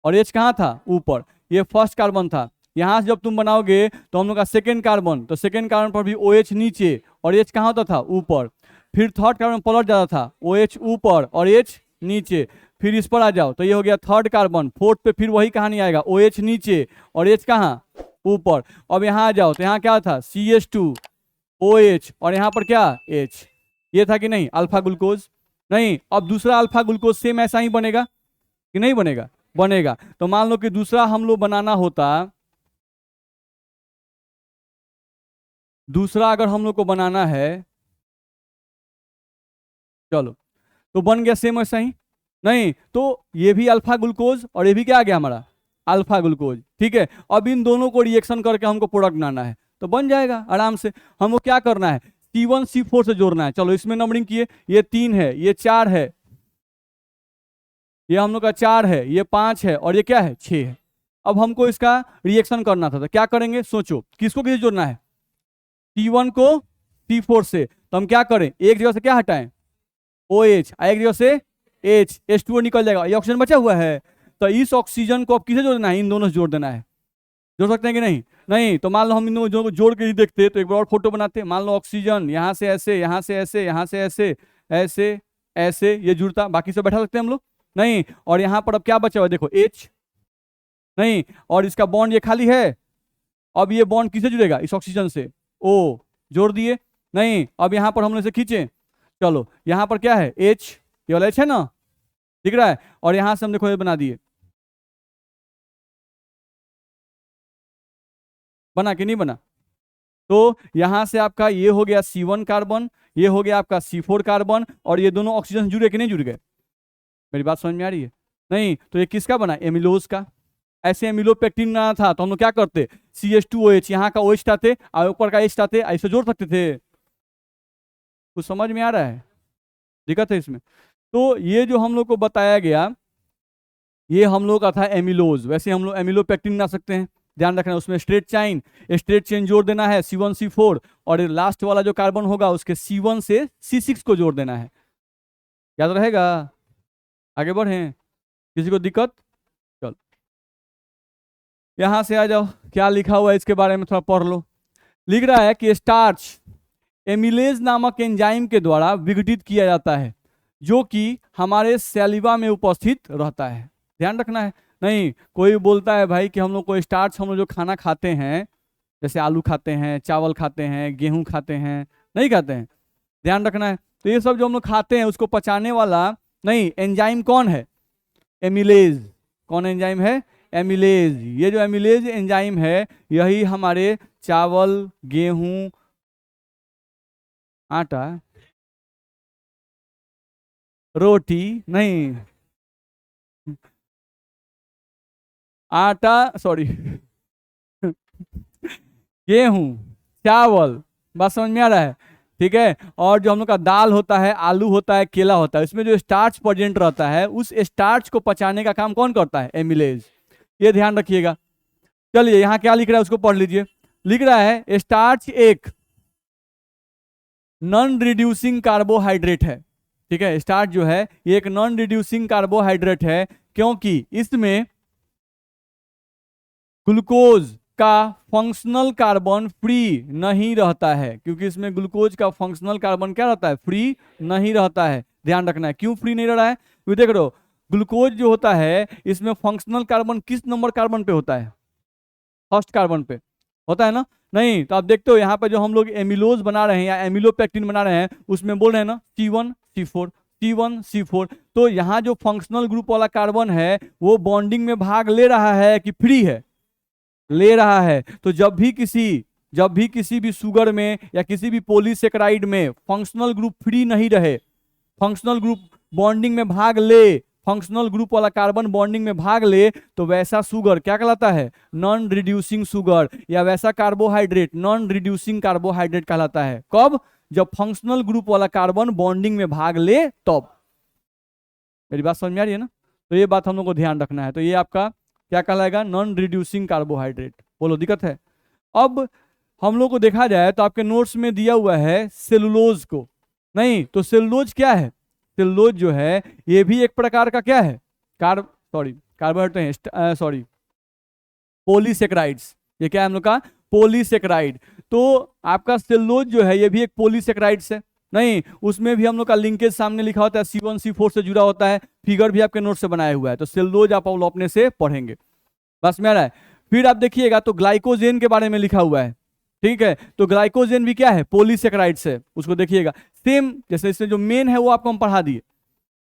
Speaker 1: और H कहाँ था? ऊपर। ये फर्स्ट कार्बन था। यहाँ से जब तुम बनाओगे तो हम लोग का सेकेंड कार्बन, तो सेकेंड कार्बन पर भी OH नीचे और H कहाँ होता था? ऊपर। फिर थर्ड कार्बन पलट जाता था, OH ऊपर और H नीचे। फिर इस पर आ जाओ तो ये हो गया थर्ड कार्बन, फोर्थ पे फिर वही कहानी आएगा, OH नीचे और H कहाँ? ऊपर। अब यहाँ आ जाओ तो यहाँ क्या था? CH2OH और यहाँ पर क्या? H। ये था कि नहीं अल्फा ग्लूकोज? नहीं, अब दूसरा अल्फा ग्लूकोज सेम ऐसा ही बनेगा कि नहीं बनेगा? बनेगा। तो मान लो कि दूसरा हम लोग बनाना होता, दूसरा अगर हम लोग को बनाना है, चलो तो बन गया सेम ऐसा ही। नहीं तो ये भी अल्फा ग्लूकोज और ये भी क्या आ गया हमारा? अल्फा ग्लूकोज, ठीक है। अब इन दोनों को रिएक्शन करके हमको प्रोडक्ट बनाना है तो बन जाएगा आराम से। हमको क्या करना है? C1C4 से जोड़ना है। चलो इसमें नंबरिंग किए, ये 3 है, ये 4 है, ये हम लोग का 4 है, ये 5 है और ये क्या है 6 है। अब हमको इसका रिएक्शन करना था, तो क्या करेंगे सोचो, किसको किसे जोड़ना है? C1 को C4 से। तो हम क्या करें, एक जगह से क्या हटाएं, OH, एक जगह से H, H2O निकल जाएगा, ये ऑक्सीजन बचा हुआ है। तो इस ऑक्सीजन को अब किसे जोड़ देना है, इन दोनों से जोड़ देना है। जोड़ सकते हैं कि नहीं? नहीं तो मान लो हम इन दोनों को जोड़ के ही देखते, तो एक बार और फोटो बनाते। मान लो ऑक्सीजन यहाँ से ऐसे, यहाँ से ऐसे, यहाँ से ऐसे, ऐसे ऐसे ये जुड़ता, बाकी सब बैठा सकते हैं हम लोग नहीं। और यहाँ पर अब क्या बचा हुआ है देखो, H नहीं, और इसका बॉन्ड ये खाली है। अब ये बॉन्ड किसे जुड़ेगा, इस ऑक्सीजन से, O जोड़ दिए नहीं। अब यहाँ पर हम इसे खींचे, चलो यहाँ पर क्या है H, ये वाला H है ना, दिख रहा है। और यहाँ से हम देखो ये बना दिए, बना कि नहीं बना? तो यहां से आपका ये हो गया C1 कार्बन, ये हो गया आपका C4 कार्बन, और ये दोनों ऑक्सीजन जुड़े कि नहीं जुड़ गए? मेरी बात समझ में आ रही है? नहीं तो ये किसका बना, एमिलोज का। ऐसे एमिलोपेक्टिन ना था तो हम लोग क्या करते, CH2OH, यहाँ का OH हटाते और ऊपर का H हटाते, ऐसे जोड़ सकते थे। कुछ समझ में आ रहा है? दिक्कत है इसमें? तो ये जो हम लोग को बताया गया, ये हम लोग का था एमिलोज। वैसे हम लोग एमिलोपेक्टिन बना सकते हैं, ध्यान रखना। उसमें स्ट्रेट चेन जोड़ देना है C1C4, और लास्ट वाला जो कार्बन होगा उसके C1 से C6 को जोड़ देना है। याद रहेगा? आगे बढ़े, किसी को दिक्कत? चलो यहां से आ जाओ, क्या लिखा हुआ है इसके बारे में थोड़ा पढ़ लो। लिख रहा है कि स्टार्च एमिलेज नामक एंजाइम के द्वारा विघटित किया जाता है, जो कि हमारे सैलिवा में उपस्थित रहता है। ध्यान रखना है। नहीं कोई बोलता है भाई कि हम लोग को स्टार्च, हम लोग जो खाना खाते हैं, जैसे आलू खाते हैं, चावल खाते हैं, गेहूं खाते हैं, नहीं खाते हैं, ध्यान रखना है। तो ये सब जो हम लोग खाते हैं उसको पचाने वाला नहीं एंजाइम कौन है, एमिलेज। कौन एंजाइम है? एमिलेज। ये जो एमिलेज एंजाइम है यही हमारे चावल, गेहूं, आटा, रोटी नहीं, आटा सॉरी गेहूं, चावल, बात समझ में आ रहा है? ठीक है। और जो हम लोग का दाल होता है, आलू होता है, केला होता है, इसमें जो स्टार्च प्रेजेंट रहता है, उस स्टार्च को पचाने का काम कौन करता है? एमिलेज। ये ध्यान रखिएगा। चलिए यहाँ क्या लिख रहा है उसको पढ़ लीजिए। लिख रहा है स्टार्च एक नॉन रिड्यूसिंग कार्बोहाइड्रेट है। ठीक है, स्टार्च जो है ये एक नॉन रिड्यूसिंग कार्बोहाइड्रेट है, क्योंकि इसमें ग्लूकोज का फंक्शनल कार्बन फ्री नहीं रहता है। क्योंकि इसमें ग्लूकोज का फंक्शनल कार्बन क्या रहता है? फ्री नहीं रहता है। ध्यान रखना है। क्यों फ्री नहीं रह रहा है? क्योंकि देख लो ग्लूकोज जो होता है इसमें फंक्शनल कार्बन किस नंबर कार्बन पे होता है? फर्स्ट कार्बन पे होता है ना। नहीं तो आप देखते हो यहाँ पे जो हम लोग एमिलोज बना रहे हैं या एमिलोपेक्टिन बना रहे हैं, उसमें बोल रहे हैं ना C1C4, C1C4। तो यहाँ जो फंक्शनल ग्रुप वाला कार्बन है वो बॉन्डिंग में भाग ले रहा है कि फ्री है? ले रहा है। तो जब भी किसी भी शुगर में या किसी भी पॉलीसेकेराइड में फंक्शनल ग्रुप फ्री नहीं रहे, फंक्शनल ग्रुप बॉन्डिंग में भाग ले, फंक्शनल ग्रुप वाला कार्बन बॉन्डिंग में भाग ले, तो वैसा शुगर क्या कहलाता है? Non reducing sugar. या वैसा कार्बोहाइड्रेट नॉन रिड्यूसिंग कार्बोहाइड्रेट कहलाता है। कब? जब फंक्शनल ग्रुप वाला कार्बन बॉन्डिंग में भाग ले तब। मेरी बात समझ में आ रही है ना? तो ये बात हम लोग को ध्यान रखना है। तो ये आपका क्या कहलाएगा? Non reducing carbohydrate. बोलो दिक्कत है? अब हम लोग को देखा जाए तो आपके नोट्स में दिया हुआ है सेलुलोज को। नहीं तो सेलुलोज क्या है? सेलुलोज जो है ये भी एक प्रकार का क्या है? Carbohydrate sorry polysaccharides. ये क्या है हम लोग का? पॉलीसेकेराइड। तो आपका सेलुलोज जो है ये भी एक पॉलीसेकेराइड्स है। नहीं उसमें भी हम लोग का लिंकेज सामने लिखा होता है, C1C4 से जुड़ा होता है, फिगर भी आपके नोट से बनाया हुआ है। तो सेलुलोज आप अपने से पढ़ेंगे। बस में आ रहा है? फिर आप देखिएगा तो ग्लाइकोजेन के बारे में लिखा हुआ है। ठीक है, तो ग्लाइकोजेन भी क्या है? पॉलीसेकेराइड्स है। उसको देखिएगा सेम जैसे इसमें जो मेन है वो आपको हम पढ़ा दिए।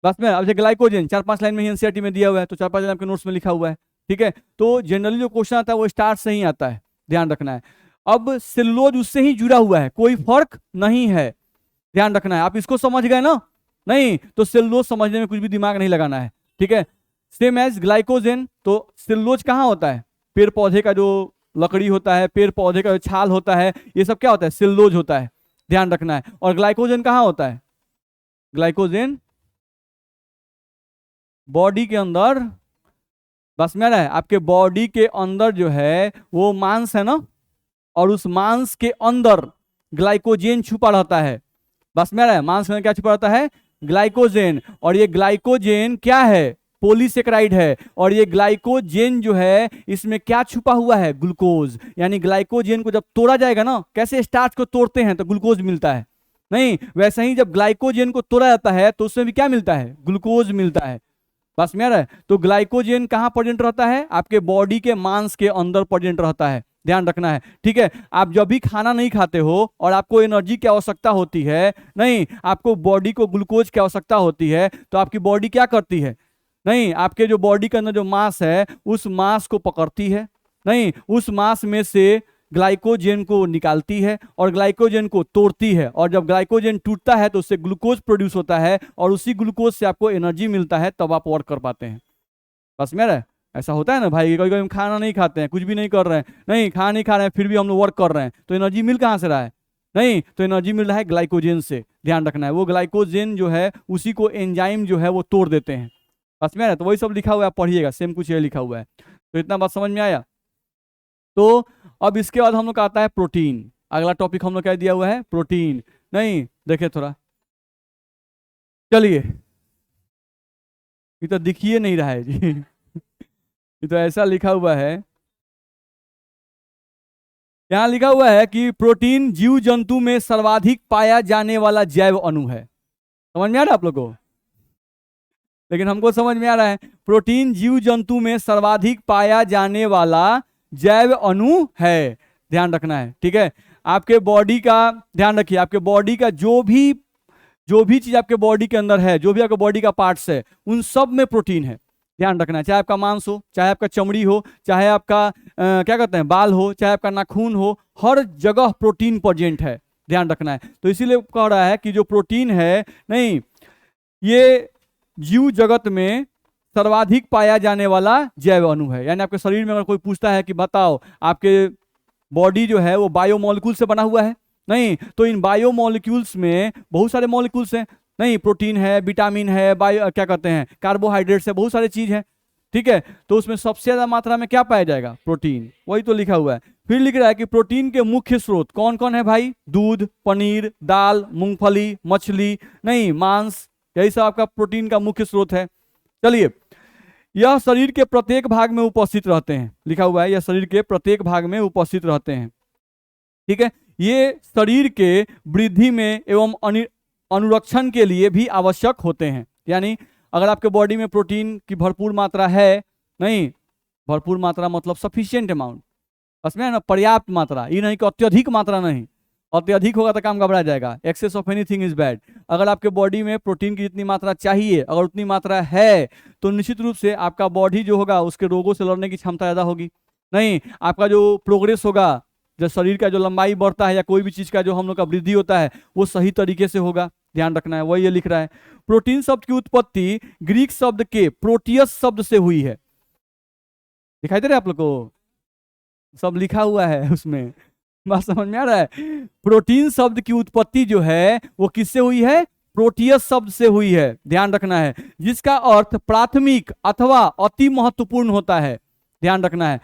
Speaker 1: बस में अब ग्लाइकोजेन 4-5 लाइन में ही एनसीईआरटी में दिया हुआ है, तो 4-5 लाइन आपके नोट्स में लिखा हुआ है। ठीक है, तो जनरली जो क्वेश्चन आता है वो स्टार्च से ही आता है, ध्यान रखना है। अब सेलुलोज उससे ही जुड़ा हुआ है, कोई फर्क नहीं है, ध्यान रखना है। आप इसको समझ गए ना? नहीं तो सेलुलोज समझने में कुछ भी दिमाग नहीं लगाना है। ठीक है, सेम एज ग्लाइकोजेन। तो सेलुलोज कहाँ होता है? पेड़ पौधे का जो लकड़ी होता है, पेड़ पौधे का जो छाल होता है, ये सब क्या होता है? सेलुलोज होता है। ध्यान रखना है। और ग्लाइकोजन कहाँ होता है? ग्लाइकोजन बॉडी के अंदर, बस में है आपके बॉडी के अंदर जो है वो मांस है ना, और उस मांस के अंदर ग्लाइकोजन छुपा रहता है। बस में है मांस में क्या छुपा रहता है? ग्लाइकोजन। और ये ग्लाइकोजन क्या है? पॉलीसेकेराइड है। और ये ग्लाइकोजन जो है इसमें क्या छुपा हुआ है? ग्लूकोज। यानी ग्लाइकोजन को जब तोड़ा जाएगा ना, कैसे स्टार्च को तोड़ते हैं तो ग्लूकोज मिलता है, नहीं वैसे ही जब ग्लाइकोजन को तोड़ा जाता है तो उसमें भी क्या मिलता है? ग्लूकोज मिलता है। बस में है। तो ग्लाइकोजन कहाँ प्रेजेंट रहता है? आपके बॉडी के मांस के अंदर प्रेजेंट रहता है, ध्यान रखना है, ठीक है। आप जब भी खाना नहीं खाते हो और आपको एनर्जी की आवश्यकता होती है, नहीं आपको बॉडी को ग्लूकोज की आवश्यकता होती है, तो आपकी बॉडी क्या करती है? नहीं आपके जो बॉडी के अंदर जो मांस है उस मांस को पकड़ती है, नहीं उस मांस में से ग्लाइकोजन को निकालती है और ग्लाइकोजन को तोड़ती है। और जब ग्लाइकोजन टूटता है तो उससे ग्लूकोज प्रोड्यूस होता है और उसी ग्लूकोज से आपको एनर्जी मिलता है, तब आप वर्क कर पाते हैं। बस मेरा ऐसा होता है ना भाई, कभी कभी हम खाना नहीं खाते हैं, कुछ भी नहीं कर रहे हैं, नहीं खाना नहीं खा रहे हैं, फिर भी हम लोग वर्क कर रहे हैं, तो एनर्जी मिल कहाँ से रहा है? नहीं, तो एनर्जी मिल रहा है ग्लाइकोजन से, ध्यान रखना है। वो ग्लाइकोजन जो है उसी को एंजाइम जो है वो तोड़ देते हैं। बस में तो वही सब लिखा हुआ है, पढ़िएगा, सेम कुछ ये लिखा हुआ है। तो इतना बात समझ में आया? तो अब इसके बाद हम लोग का आता है प्रोटीन। अगला टॉपिक हम लोग क्या दिया हुआ है? प्रोटीन। नहीं देखिए थोड़ा, चलिए ये तो दिखिए नहीं रहा है जी ये तो ऐसा लिखा हुआ है, यहां लिखा हुआ है कि प्रोटीन जीव जंतु में सर्वाधिक पाया जाने वाला जैव अणु है। समझ में आ रहा है आप लोग को? लेकिन हमको समझ में आ रहा है, प्रोटीन जीव जंतु में सर्वाधिक पाया जाने वाला जैव अणु है, ध्यान रखना है, ठीक है। आपके बॉडी का ध्यान रखिए, आपके बॉडी का जो भी चीज आपके बॉडी के अंदर है, जो भी आपके बॉडी का पार्ट्स है, उन सब में प्रोटीन है, ध्यान रखना है। चाहे आपका मांस हो, चाहे आपका चमड़ी हो, चाहे आपका क्या कहते हैं बाल हो, चाहे आपका नाखून हो, हर जगह प्रोटीन प्रेजेंट है, ध्यान रखना है। तो इसीलिए कह रहा है कि जो प्रोटीन है, नहीं ये जीव जगत में सर्वाधिक पाया जाने वाला जैव अणु है। यानी आपके शरीर में अगर कोई पूछता है कि बताओ आपके बॉडी जो है वो बायोमोलिक्यूल से बना हुआ है, नहीं तो इन बायोमोलिक्यूल्स में बहुत सारे मॉलिक्यूल्स हैं, नहीं प्रोटीन है, विटामिन है, बायो क्या कहते हैं कार्बोहाइड्रेट्स है, बहुत सारी चीज है, ठीक है। तो उसमें सबसे ज्यादा मात्रा में क्या पाया जाएगा? प्रोटीन। वही तो लिखा हुआ है। फिर लिख रहा है कि प्रोटीन के मुख्य स्रोत कौन कौन है भाई? दूध, पनीर, दाल, मूंगफली, मछली, नहीं मांस, यही सब आपका प्रोटीन का मुख्य स्रोत है। चलिए, यह शरीर के प्रत्येक भाग में उपस्थित रहते हैं, लिखा हुआ है यह शरीर के प्रत्येक भाग में उपस्थित रहते हैं, ठीक है। ये शरीर के वृद्धि में एवं अनुरक्षण के लिए भी आवश्यक होते हैं। यानी अगर आपके बॉडी में प्रोटीन की भरपूर मात्रा है, नहीं भरपूर मात्रा मतलब सफिशिएंट अमाउंट, उसमें ना पर्याप्त मात्रा, ये नहीं कि अत्यधिक मात्रा, नहीं अत्यधिक होगा तो काम घबरा जाएगा, excess of anything is bad. अगर आपके बॉडी में प्रोटीन की जितनी मात्रा चाहिए, अगर उतनी मात्रा है, तो निश्चित रूप से आपका बॉडी जो होगा उसके रोगों से लड़ने की क्षमता ज्यादा होगी, नहीं आपका जो प्रोग्रेस होगा, जो शरीर का जो लंबाई बढ़ता है या कोई भी चीज का जो हम लोग का वृद्धि होता है वो सही तरीके से होगा, ध्यान रखना है। वही ये लिख रहा है। प्रोटीन शब्द की उत्पत्ति ग्रीक शब्द के प्रोटियस शब्द से हुई है। दिखाई दे रहा है आप लोग को? सब लिखा हुआ है उसमें, बात समझ में आ रहा है? प्रोटीन शब्द की उत्पत्ति जो है वो किससे हुई है? प्रोटियस शब्द से हुई है, ध्यान रखना है, जिसका अर्थ प्राथमिक अथवा अति महत्वपूर्ण होता है, ध्यान रखना है।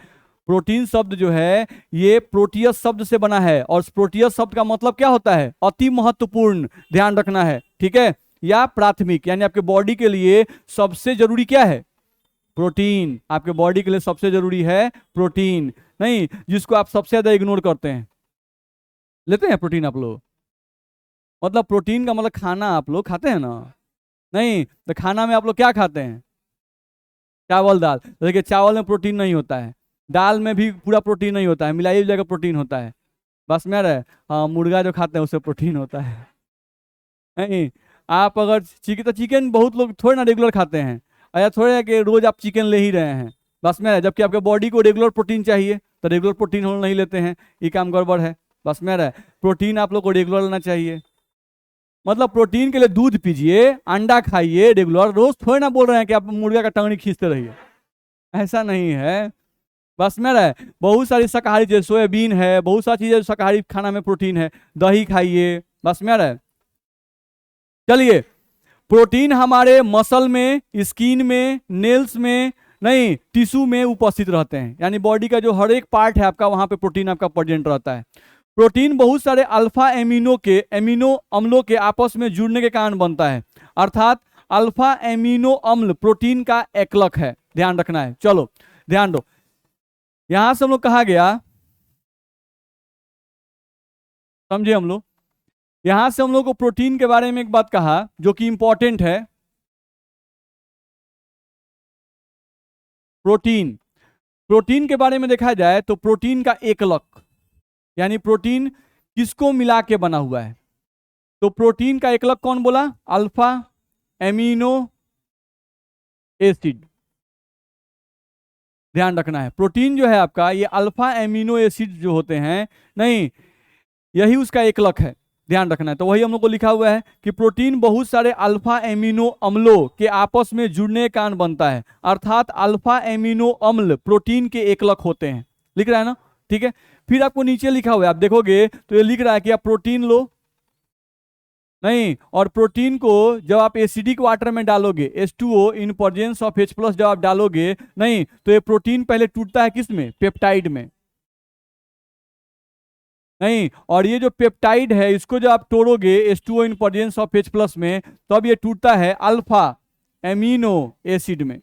Speaker 1: प्रोटीन शब्द जो है ये प्रोटियस शब्द से बना है, और प्रोटियस शब्द का मतलब क्या होता है? अति महत्वपूर्ण, ध्यान रखना है, ठीक है, या प्राथमिक। यानी आपके बॉडी के लिए सबसे जरूरी क्या है? प्रोटीन। आपके बॉडी के लिए सबसे जरूरी है प्रोटीन, नहीं जिसको आप सबसे ज्यादा इग्नोर करते हैं। लेते हैं प्रोटीन आप लोग? मतलब प्रोटीन का मतलब खाना आप लोग खाते हैं ना? नहीं, तो खाना में आप लोग क्या खाते हैं? चावल दाल। देखिए चावल में प्रोटीन नहीं होता है, दाल में भी पूरा प्रोटीन नहीं होता है, मिलाई जगह प्रोटीन होता है, बस में रहे। हाँ, मुर्गा जो खाते हैं उससे प्रोटीन होता है। नहीं, आप अगर चिकन, तो चिकन बहुत लोग थोड़े ना रेगुलर खाते हैं, या थोड़े है कि रोज आप चिकन ले ही रहे हैं, बस में रहे। जबकि आपके बॉडी को रेगुलर प्रोटीन चाहिए, तो रेगुलर प्रोटीन हम नहीं लेते हैं, ये काम गड़बड़ है, बस में रहे। प्रोटीन आप लोग को रेगुलर लेना चाहिए। मतलब प्रोटीन के लिए दूध पीजिए, अंडा खाइए रेगुलर, रोज थोड़े ना बोल रहे हैं कि आप मुर्गा का टंगड़ी खींचते रहिए, ऐसा नहीं है, बस में रहे। बहुत सारी शाकाहारी जैसे सोयाबीन है, बहुत सारी चीजें शाकाहारी खाना में प्रोटीन है, दही खाइए, बस में आ रहा है। चलिए, प्रोटीन हमारे मसल में, स्किन में, नेल्स में, नहीं टिश्यू में उपस्थित रहते हैं, यानी बॉडी का जो हर एक पार्ट है आपका वहां पे प्रोटीन आपका प्रेजेंट रहता है। प्रोटीन बहुत सारे अल्फा एमिनो अम्लों के आपस में जुड़ने के कारण बनता है, अर्थात अल्फा एमिनो अम्ल प्रोटीन का एकलक है, ध्यान रखना है। चलो ध्यान दो, यहां से हम लोग कहा गया, समझे हम लोग, यहां से हम लोग को प्रोटीन के बारे में एक बात कहा जो कि इंपॉर्टेंट है। प्रोटीन, प्रोटीन के बारे में देखा जाए तो प्रोटीन का एकलक, यानी प्रोटीन किसको मिला के बना हुआ है, तो प्रोटीन का एकलक कौन बोला, अल्फा एमिनो एसिड। ध्यान रखना है, प्रोटीन जो है आपका ये अल्फा एमिनो एसिड जो होते हैं, नहीं यही उसका एकलक है, ध्यान रखना है। तो वही हम लोग को लिखा हुआ है कि प्रोटीन बहुत सारे अल्फा एमिनो अम्लों के आपस में जुड़ने के कारण बनता है, अर्थात अल्फा एमिनो अम्ल प्रोटीन के एकलक होते हैं, लिख रहा है ना, ठीक है। फिर आपको नीचे लिखा हुआ है, आप देखोगे तो ये लिख रहा है कि आप प्रोटीन लो, नहीं, और प्रोटीन को जब आप एसिडिक वाटर में डालोगे H2O in presence of H+ जब आप डालोगे, नहीं तो ये प्रोटीन पहले टूटता है किस में, पेप्टाइड में, नहीं, और ये जो पेप्टाइड है इसको जब आप तोड़ोगे H2O in presence of H+ में, तब ये टूटता है अल्फा एमिनो एसिड में,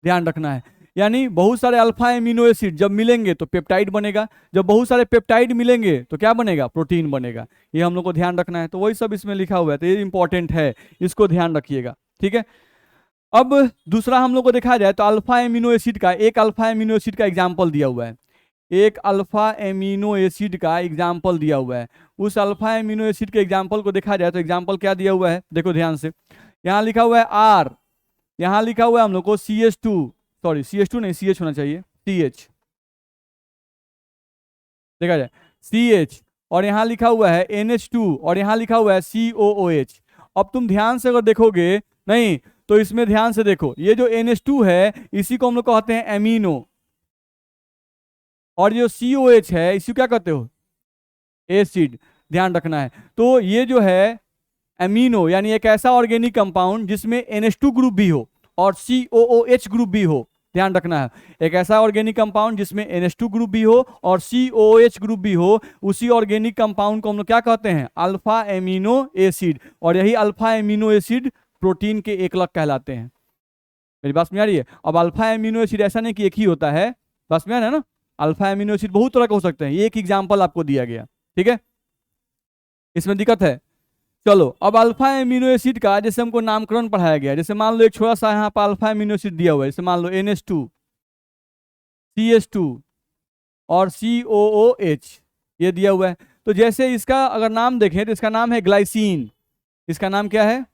Speaker 1: ध्यान रखना है। यानी बहुत सारे अल्फा एमिनो एसिड जब मिलेंगे तो पेप्टाइड बनेगा, जब बहुत सारे पेप्टाइड मिलेंगे तो क्या बनेगा, प्रोटीन बनेगा, ये हम लोग को ध्यान रखना है। तो वही सब इसमें लिखा हुआ है, तो ये इंपॉर्टेंट है, इसको ध्यान रखिएगा, ठीक है। अब दूसरा हम लोग को देखा जाए तो अल्फा एमिनो एसिड का, एक अल्फा एमिनो एसिड का एग्जाम्पल दिया हुआ है, एक अल्फा एमिनो एसिड का एग्जाम्पल दिया हुआ है। उस अल्फा एमिनो एसिड के एग्जाम्पल को देखा जाए तो एग्जाम्पल क्या दिया हुआ है, देखो ध्यान से, यहाँ लिखा हुआ है R, यहाँ लिखा हुआ है हम लोग को CH2, सॉरी CH2 नहीं, CH होना चाहिए, CH, देखा जाए CH, और यहाँ लिखा हुआ है NH2, और यहाँ लिखा हुआ है COOH। अब तुम ध्यान से अगर देखोगे, नहीं तो इसमें ध्यान से देखो, ये जो NH2 है इसी को हम लोग कहते हैं एमिनो, और जो COH है इसी को क्या कहते हो, एसिड, ध्यान रखना है। तो ये जो है एमिनो यानी एक ऐसा ऑर्गेनिक कंपाउंड जिसमें NH2 ग्रुप भी हो और COOH ग्रुप भी हो, ध्यान रखना है, एक ऐसा ऑर्गेनिक कंपाउंड जिसमें NH2 ग्रुप भी हो और COOH ग्रुप भी हो, उसी ऑर्गेनिक कंपाउंड को हम लोग क्या कहते हैं, अल्फा एमिनो एसिड, और यही अल्फा एमिनो एसिड प्रोटीन के एकलक कहलाते हैं। मेरी बात में आ रही है। अब अल्फा एमिनो एसिड ऐसा नहीं कि एक ही होता है, बस में आ रहा है ना, अल्फा एमिनो एसिड बहुत तरह के हो सकते हैं, ये एक एग्जाम्पल आपको दिया गया, ठीक है, इसमें दिक्कत है। चलो, अब अल्फा एमिनो एसिड का जैसे हमको नामकरण पढ़ाया गया, जैसे मान लो एक छोटा सा यहाँ पर अल्फा एमिनो एसिड दिया हुआ है, जैसे मान लो NH2, CH2 और COOH ये दिया हुआ है। तो जैसे इसका अगर नाम देखें तो इसका नाम है ग्लाइसिन, इसका नाम क्या है,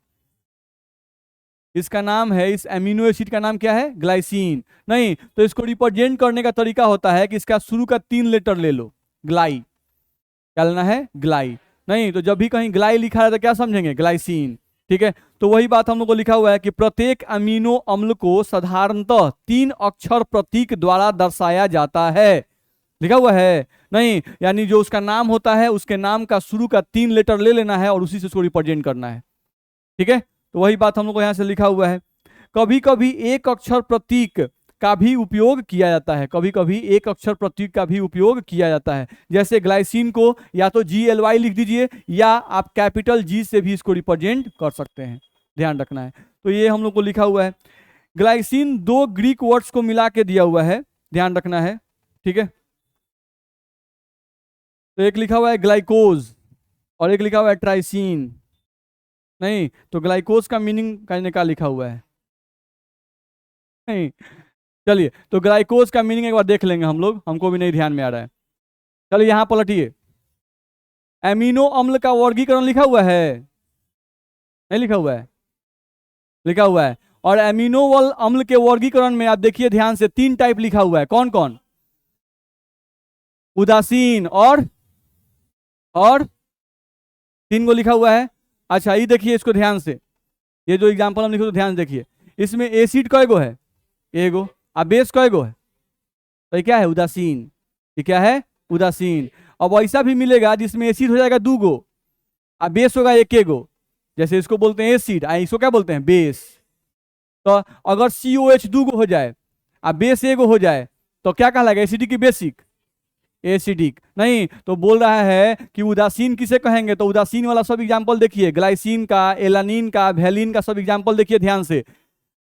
Speaker 1: इसका नाम है, इस एमिनो एसिड का नाम क्या है, ग्लाइसिन, नहीं तो इसको रिप्रेजेंट करने का तरीका होता है कि इसका शुरू का 3 लेटर ले लो, ग्लाई, क्या लेना है, ग्लाई, नहीं तो जब भी कहीं ग्लाई लिखा है तो क्या समझेंगे, ग्लाइसिन, ठीक है। तो वही बात हम लोग को लिखा हुआ है कि प्रत्येक अमीनो अम्ल को साधारणतः 3 अक्षर प्रतीक द्वारा दर्शाया जाता है, लिखा हुआ है, नहीं यानी जो उसका नाम होता है उसके नाम का शुरू का 3 लेटर ले लेना है और उसी से उसको रिप्रेजेंट करना है, ठीक है। तो वही बात हम लोग को यहाँ से लिखा हुआ है। कभी कभी एक अक्षर प्रतीक का भी उपयोग किया जाता है, कभी कभी एक अक्षर प्रतीक का भी उपयोग किया जाता है, जैसे ग्लाइसिन को या तो GLY लिख दीजिए या आप कैपिटल G से भी इसको रिप्रेजेंट कर सकते हैं, ध्यान रखना है। तो ये हम लोग को लिखा हुआ है। ग्लाइसिन 2 ग्रीक वर्ड्स को मिला के दिया हुआ है, ध्यान रखना है, ठीक है। तो एक लिखा हुआ है ग्लाइकोज और एक लिखा हुआ है ट्राइसिन, नहीं तो ग्लाइकोज का मीनिंग कहने का लिखा हुआ है, नहीं, चलिए तो ग्लाइकोज का मीनिंग एक बार देख लेंगे हम लोग, हमको भी नहीं ध्यान में आ रहा है। चलिए यहां पलटिए, एमिनो अम्ल का वर्गीकरण लिखा हुआ है, नहीं लिखा हुआ है, लिखा हुआ है। और एमिनो अम्ल के वर्गीकरण में आप देखिए ध्यान से 3 टाइप लिखा हुआ है, कौन कौन, उदासीन और 3 को लिखा हुआ है। अच्छा ये देखिए इसको ध्यान से, ये जो एग्जांपल हम लिखे तो ध्यान से देखिए, इसमें एसिड कयगो है, एगो, और बेस कयगो है, तो ये क्या है, उदासीन, ये क्या है, उदासीन। अब ऐसा भी मिलेगा जिसमें एसिड हो जाएगा 2 गो और बेस होगा 1 गो, जैसे इसको बोलते हैं एसिड, इसको क्या बोलते हैं बेस। तो अगर COH 2 गो हो जाए और बेस 1 गो हो जाए तो क्या कहलाएगा, एसिडिक की बेसिक, एसिडिक। नहीं तो बोल रहा है कि उदासीन किसे कहेंगे, तो उदासीन वाला सब एग्जांपल देखिए, ग्लाइसिन का, एलानिन का, वैलिन का सब एग्जांपल देखिए ध्यान से।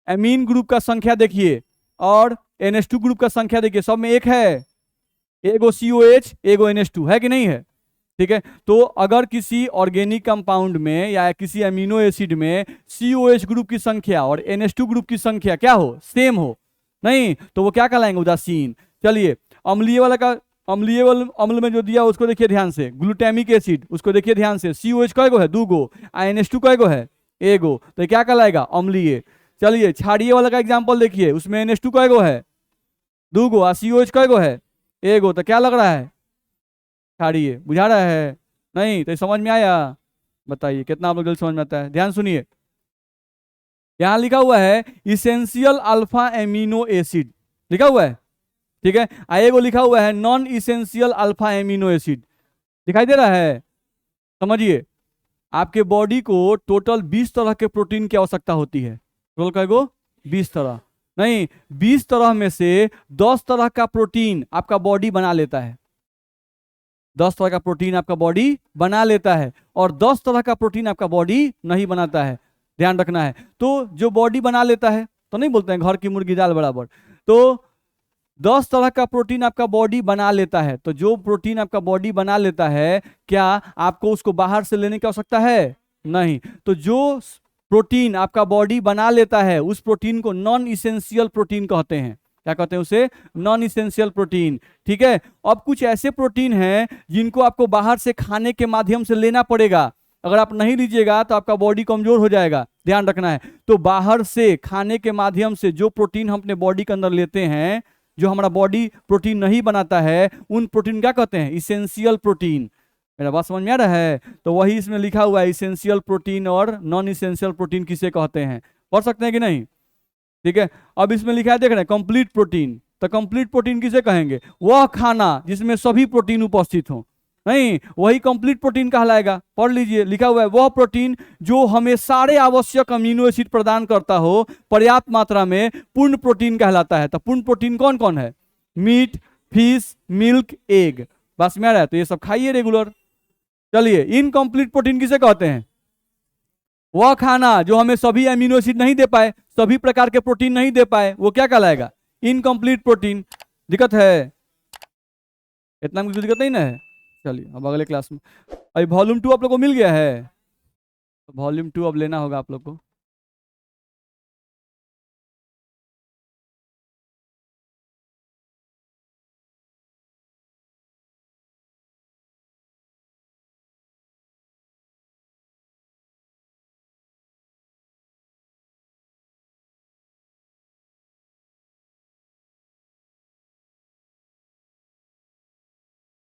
Speaker 1: एमीन ग्रुप का संख्या देखिए और NH2 ग्रुप का संख्या देखिए, सब में एक है, एगो COH एगो NH2 है कि नहीं है। ठीक है, तो अगर किसी ऑर्गेनिक कंपाउंड में या किसी अमीनो एसिड में COH ग्रुप की संख्या और NH2 ग्रुप की संख्या क्या हो, सेम हो, नहीं तो वो क्या कहलाएंगे, उदासीन। चलिए अम्लीय वाला का, अम्लीय वाले अम्ल में जो दिया उसको देखिए ध्यान से, ग्लूटामिक एसिड उसको देखिए ध्यान से, COH कय गो है, 2 गो, NH2 कय गो है, 1 गो, तो क्या कहलाएगा, अम्लीय। चलिए क्षारीय वाला का एग्जाम्पल देखिए, उसमें NH2 कय गो है, 2 गो, और COH कय गो है, 1 गो, तो क्या लग रहा है, क्षारीय। बुझा रहा है, नहीं तो समझ में आया, बताइए कितना आप लोग जल्दी समझ में आता है। ध्यान सुनिए, यहां लिखा हुआ है इसेंशियल अल्फा एमिनो एसिड लिखा हुआ है, ठीक है, एगो लिखा हुआ है non essential alpha amino acid, दिखाई दे रहा है। समझिए, आपके बॉडी को टोटल 20 तरह के प्रोटीन की आवश्यकता होती है, टोटल कईगो 20 तरह, नहीं 20 तरह में से 10 तरह का प्रोटीन आपका बॉडी बना लेता है, 10 तरह का प्रोटीन आपका बॉडी बना लेता है, और 10 तरह का प्रोटीन आपका बॉडी नहीं बनाता है, ध्यान रखना है। तो जो बॉडी बना लेता है, तो नहीं बोलते हैं घर की मुर्गी दाल बराबर, तो 10 तरह का प्रोटीन आपका बॉडी बना लेता है, तो जो प्रोटीन आपका बॉडी बना लेता है, क्या आपको उसको बाहर से लेने की आवश्यकता है, नहीं। तो जो प्रोटीन आपका बॉडी बना लेता है उस प्रोटीन को नॉन इसेंशियल प्रोटीन कहते हैं, क्या कहते हैं उसे, नॉन इसेंशियल प्रोटीन। ठीक है, अब कुछ ऐसे प्रोटीन हैं जिनको आपको बाहर से खाने के माध्यम से लेना पड़ेगा, अगर आप नहीं लीजिएगा तो आपका बॉडी कमजोर हो जाएगा, ध्यान रखना है। तो बाहर से खाने के माध्यम से जो प्रोटीन हम अपने बॉडी के अंदर लेते हैं, जो हमारा बॉडी प्रोटीन नहीं बनाता है, उन प्रोटीन क्या कहते हैं, इसेंशियल प्रोटीन। मेरा बात समझ में आ रहा है, तो वही इसमें लिखा हुआ है इसेंशियल प्रोटीन और नॉन इसेंशियल प्रोटीन किसे कहते हैं, पढ़ सकते हैं कि नहीं। ठीक है, अब इसमें लिखा है देख रहे हैं कंप्लीट प्रोटीन, तो कंप्लीट प्रोटीन किसे कहेंगे, वह खाना जिसमें सभी प्रोटीन उपस्थित हो, नहीं वही कंप्लीट प्रोटीन कहलाएगा। पढ़ लीजिए, लिखा हुआ है वह प्रोटीन जो हमें सारे आवश्यक अमीनो एसिड प्रदान करता हो पर्याप्त मात्रा में, पूर्ण प्रोटीन कहलाता है। तो पूर्ण प्रोटीन कौन कौन है, मीट, फिश, मिल्क, एग, बस में आ रहा है, तो ये सब खाइए रेगुलर। चलिए इनकम्प्लीट प्रोटीन किसे कहते हैं, वह खाना जो हमें सभी अमीनो एसिड नहीं दे पाए, सभी प्रकार के प्रोटीन नहीं दे पाए, वो क्या कहलाएगा, इनकम्प्लीट प्रोटीन। दिक्कत है, इतना कुछ दिक्कत नहीं ना है। चलिए अब अगले क्लास में, अभी वॉल्यूम 2 आप लोग को मिल गया है, वॉल्यूम 2 अब लेना होगा आप लोग को।